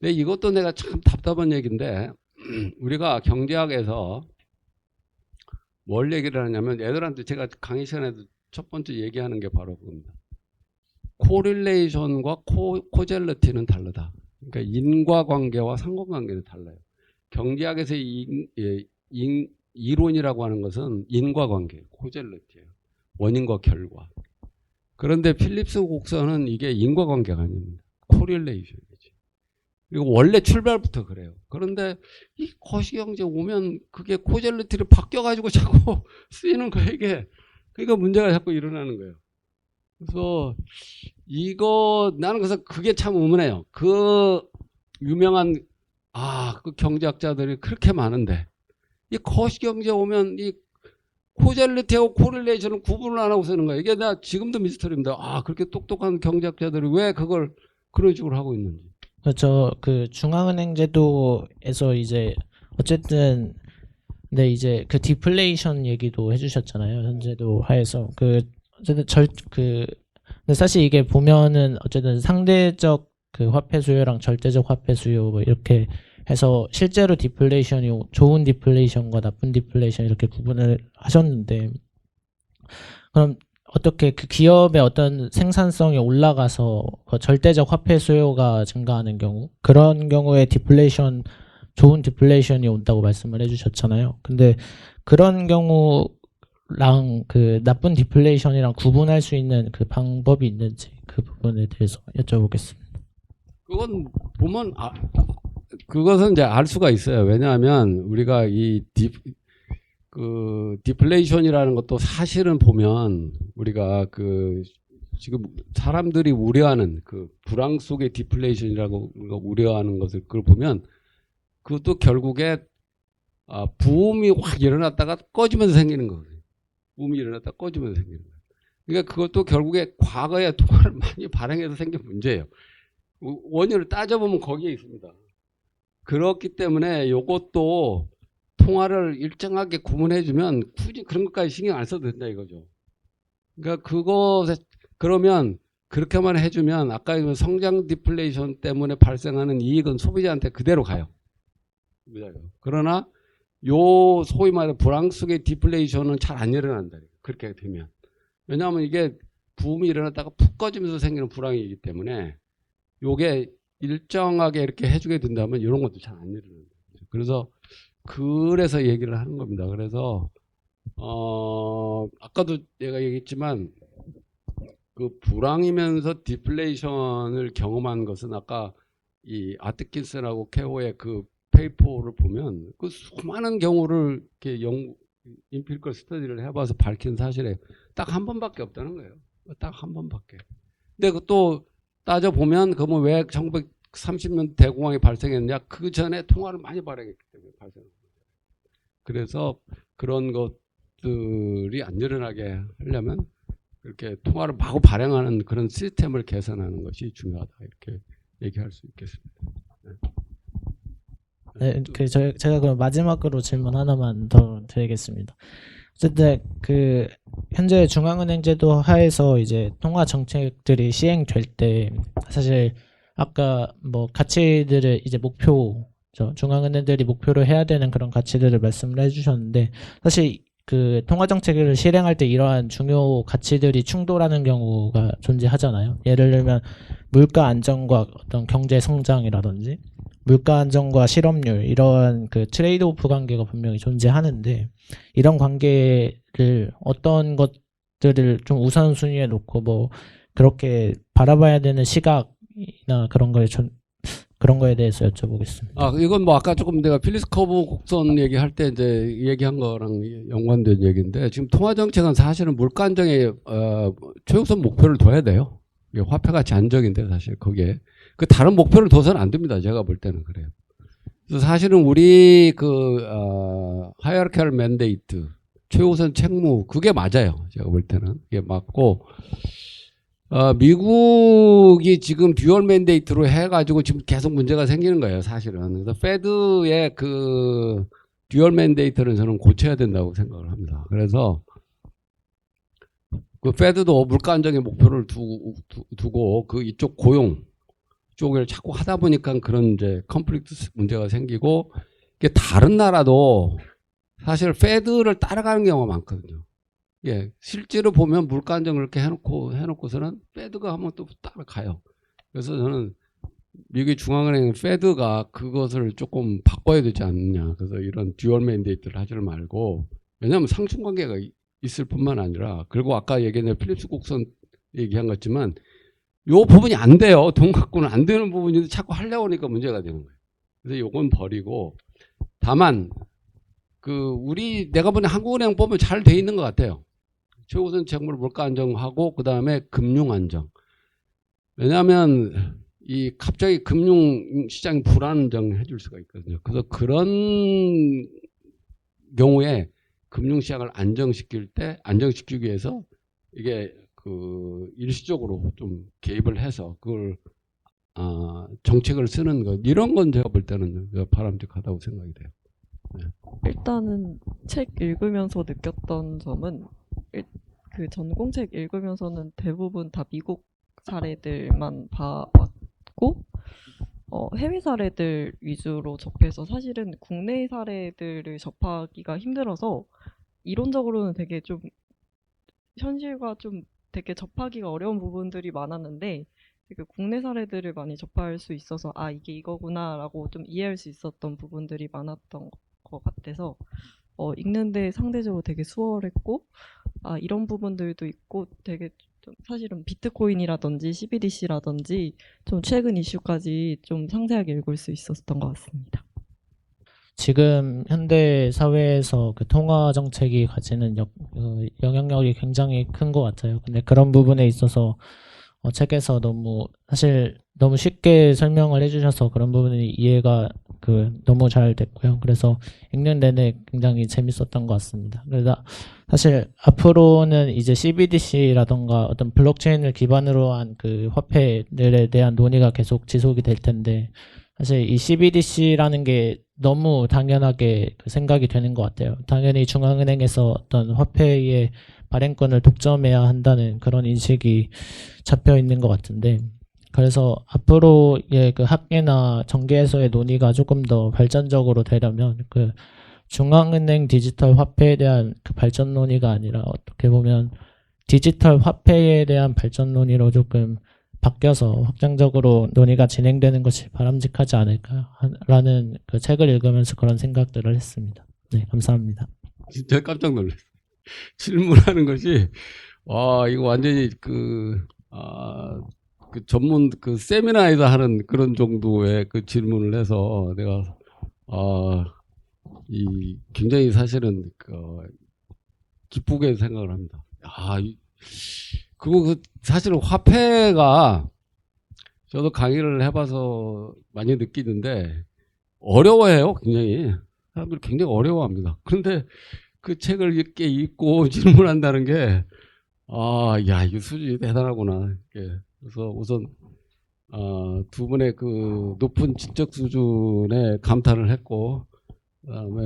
근데 이것도 내가 참 답답한 얘기인데 우리가 경제학에서 뭘 얘기를 하냐면 애들한테 제가 강의 시간에도 첫 번째 얘기하는 게 바로 그겁니다. 코릴레이션과 코젤러티는 다르다. 그러니까 인과관계와 상관관계는 달라요. 경제학에서 이론이라고 하는 것은 인과관계, 코젤러티예요. 원인과 결과. 그런데 필립스 곡선은 이게 인과관계가 아닙니다. 코릴레이션이지. 그리고 원래 출발부터 그래요. 그런데 이 거시경제 오면 그게 코젤러티를 바뀌어가지고 자꾸 쓰이는 거예요. 이게. 그러니까 문제가 자꾸 일어나는 거예요. 그래서 나는 그래서 그게 참 의문해요. 그 유명한 그 경제학자들이 그렇게 많은데 이 거시경제 오면 이 코젤리티하고 코릴레이션을 구분을 안 하고 쓰는 거예요. 이게 나 지금도 미스터리입니다. 그렇게 똑똑한 경제학자들이 왜 그걸 그런 식으로 하고 있는지. 그렇죠. 그 중앙은행 제도에서 이제 어쨌든 근데 이제 그 디플레이션 얘기도 해주셨잖아요. 현재도 하에서 어쨌든 근데 사실 이게 보면은 어쨌든 상대적 그 화폐 수요랑 절대적 화폐 수요 뭐 이렇게 해서 실제로 디플레이션이 좋은 디플레이션과 나쁜 디플레이션 이렇게 구분을 하셨는데 그럼 어떻게 그 기업의 어떤 생산성이 올라가서 그 절대적 화폐 수요가 증가하는 경우 그런 경우에 좋은 디플레이션이 온다고 말씀을 해주셨잖아요. 근데 그런 경우랑 그 나쁜 디플레이션이랑 구분할 수 있는 그 방법이 있는지 그 부분에 대해서 여쭤보겠습니다. 그건 보면 그것은 이제 알 수가 있어요. 왜냐하면 우리가 디플레이션이라는 것도 사실은 보면 우리가 지금 사람들이 우려하는 그 불황 속의 디플레이션이라고 우리가 우려하는 것을 그걸 보면 그것도 결국에 부음이 확 일어났다가 꺼지면서 생기는 거거든요. 부음이 일어났다가 꺼지면서 생기는 거예요. 그러니까 그것도 결국에 과거에 통화를 많이 발행해서 생긴 문제예요. 원인을 따져보면 거기에 있습니다. 그렇기 때문에 이것도 통화를 일정하게 구분해주면 굳이 그런 것까지 신경 안 써도 된다 이거죠. 그러니까 그러면 그렇게만 해주면 아까 성장 디플레이션 때문에 발생하는 이익은 소비자한테 그대로 가요. 그러나 요 소위 말해 불황속의 디플레이션은 잘 안 일어난다. 그렇게 되면. 왜냐하면 이게 부음이 일어났다가 푹 꺼지면서 생기는 불황이기 때문에 요게 일정하게 이렇게 해주게 된다면 이런 것도 잘 안 일어난다. 그래서 얘기를 하는 겁니다. 그래서 아까도 내가 얘기했지만 그 불황이면서 디플레이션을 경험한 것은 아까 이 아트킨슨하고 케호의 그 페이퍼를 보면 그 수많은 경우를 이렇게 인피니컬 스터디를 해봐서 밝힌 사실에 딱 한 번밖에 없다는 거예요. 딱 한 번밖에. 근데 또 따져보면 그러면 왜 1930년 대공황이 발생했냐? 그 전에 통화를 많이 발행했기 때문에 발생했어요. 그래서 그런 것들이 안 일어나게 하려면 그렇게 통화를 마구 발행하는 그런 시스템을 개선하는 것이 중요하다. 이렇게 얘기할 수 있겠습니다. 네, 제가 그럼 마지막으로 질문 하나만 더 드리겠습니다. 어쨌든 그 현재 중앙은행제도 하에서 이제 통화 정책들이 시행될 때 사실 아까 뭐 가치들을 이제 중앙은행들이 목표로 해야 되는 그런 가치들을 말씀을 해주셨는데 사실 그 통화 정책을 실행할 때 이러한 중요 가치들이 충돌하는 경우가 존재하잖아요. 예를 들면 물가 안정과 어떤 경제 성장이라든지 물가 안정과 실업률 이런 그 트레이드 오프 관계가 분명히 존재하는데 이런 관계를 어떤 것들을 좀 우선순위에 놓고 뭐 그렇게 바라봐야 되는 시각이나 그런 거에 대해서 여쭤보겠습니다. 이건 뭐 아까 조금 내가 필립스 커브 곡선 얘기할 때 이제 얘기한 거랑 연관된 얘기인데 지금 통화 정책은 사실은 물가 안정에 최우선 목표를 둬야 돼요. 이게 화폐 가치 안정인데 사실 거기에 그 다른 목표를 둬서는 안 됩니다. 제가 볼 때는 그래요. 그래서 사실은 우리 하이어르키컬 맨데이트 최우선 책무 그게 맞아요. 제가 볼 때는 그게 맞고 미국이 지금 듀얼 맨데이트로 해가지고 지금 계속 문제가 생기는 거예요. 사실은. 그래서 페드의 그 듀얼 맨데이트는 저는 고쳐야 된다고 생각을 합니다. 그래서 그 페드도 물가 안정의 목표를 두고 그 이쪽 고용 쪽을 자꾸 하다 보니까 그런 이제 컨플릭트 문제가 생기고 이게 다른 나라도 사실 페드를 따라가는 경우가 많거든요. 예, 실제로 보면 물가 안정을 이렇게 해놓고서는 페드가 한번 또 따라가요. 그래서 저는 미국의 중앙은행 페드가 그것을 조금 바꿔야 되지 않느냐. 그래서 이런 듀얼 맨데이트를 하지 말고 왜냐하면 상충 관계가 있을 뿐만 아니라 그리고 아까 얘기한 필립스 곡선 얘기한 것 같지만 요 부분이 안 돼요. 돈 갖고는 안 되는 부분인데 자꾸 하려고 하니까 문제가 되는 거예요. 그래서 요건 버리고 다만 내가 보는 한국은행 보면 잘 돼 있는 것 같아요. 최우선 책무를 물가 안정하고 그 다음에 금융 안정. 왜냐하면 갑자기 금융 시장이 불안정해 줄 수가 있거든요. 그래서 그런 경우에 금융 시장을 안정시키기 위해서 이게 일시적으로 좀 개입을 해서 그걸 정책을 쓰는 것 이런 건 제가 볼 때는 바람직하다고 생각이 돼요. 네. 일단은 책 읽으면서 느꼈던 점은 그 전공책 읽으면서는 대부분 다 미국 사례들만 봐왔고 해외 사례들 위주로 접해서 사실은 국내 사례들을 접하기가 힘들어서 이론적으로는 되게 좀 현실과 좀 되게 접하기가 어려운 부분들이 많았는데 되게 국내 사례들을 많이 접할 수 있어서 이게 이거구나라고 좀 이해할 수 있었던 부분들이 많았던 것 같아서 읽는데 상대적으로 되게 수월했고 이런 부분들도 있고 되게 좀 사실은 비트코인이라든지 CBDC라든지 좀 최근 이슈까지 좀 상세하게 읽을 수 있었던 것 같습니다. 지금 현대 사회에서 그 통화 정책이 가지는 영향력이 굉장히 큰 것 같아요. 근데 그런 부분에 있어서 책에서 사실 너무 쉽게 설명을 해주셔서 그런 부분이 이해가 너무 잘 됐고요. 그래서 읽는 내내 굉장히 재밌었던 것 같습니다. 그래서 사실 앞으로는 이제 CBDC라던가 어떤 블록체인을 기반으로 한 그 화폐들에 대한 논의가 계속 지속이 될 텐데, 사실 이 CBDC라는 게 너무 당연하게 생각이 되는 것 같아요. 당연히 중앙은행에서 어떤 화폐의 발행권을 독점해야 한다는 그런 인식이 잡혀 있는 것 같은데, 그래서 앞으로의 그 학계나 정계에서의 논의가 조금 더 발전적으로 되려면 중앙은행 디지털 화폐에 대한 그 발전 논의가 아니라 어떻게 보면 디지털 화폐에 대한 발전 논의로 조금 바뀌어서 확장적으로 논의가 진행되는 것이 바람직하지 않을까라는 그 책을 읽으면서 그런 생각들을 했습니다. 네, 감사합니다. 진짜 깜짝 놀랐어요. 질문하는 것이, 와, 이거 완전히 그 전문 그 세미나에서 하는 그런 정도의 그 질문을 해서 내가, 굉장히 사실은, 기쁘게 생각을 합니다. 그리고 사실은 화폐가 저도 강의를 해봐서 많이 느끼는데 어려워해요, 굉장히. 사람들이 굉장히 어려워합니다. 그런데 그 책을 이렇게 읽고 질문한다는 게, 야, 이 수준이 대단하구나. 그래서 우선, 두 분의 그 높은 지적 수준에 감탄을 했고, 그다음에,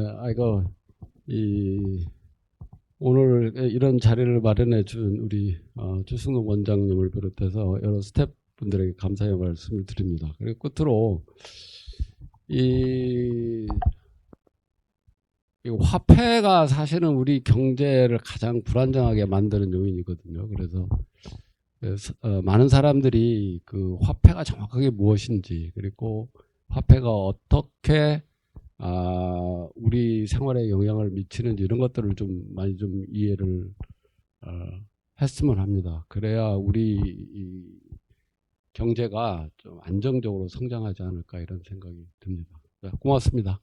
오늘 이런 자리를 마련해 준 우리, 주승록 원장님을 비롯해서 여러 스태프분들에게 감사의 말씀을 드립니다. 그리고 끝으로, 이 화폐가 사실은 우리 경제를 가장 불안정하게 만드는 요인이거든요. 그래서 많은 사람들이 그 화폐가 정확하게 무엇인지, 그리고 화폐가 어떻게 우리 생활에 영향을 미치는지 이런 것들을 좀 많이 좀 이해를 했으면 합니다. 그래야 우리 이 경제가 좀 안정적으로 성장하지 않을까 이런 생각이 듭니다. 고맙습니다.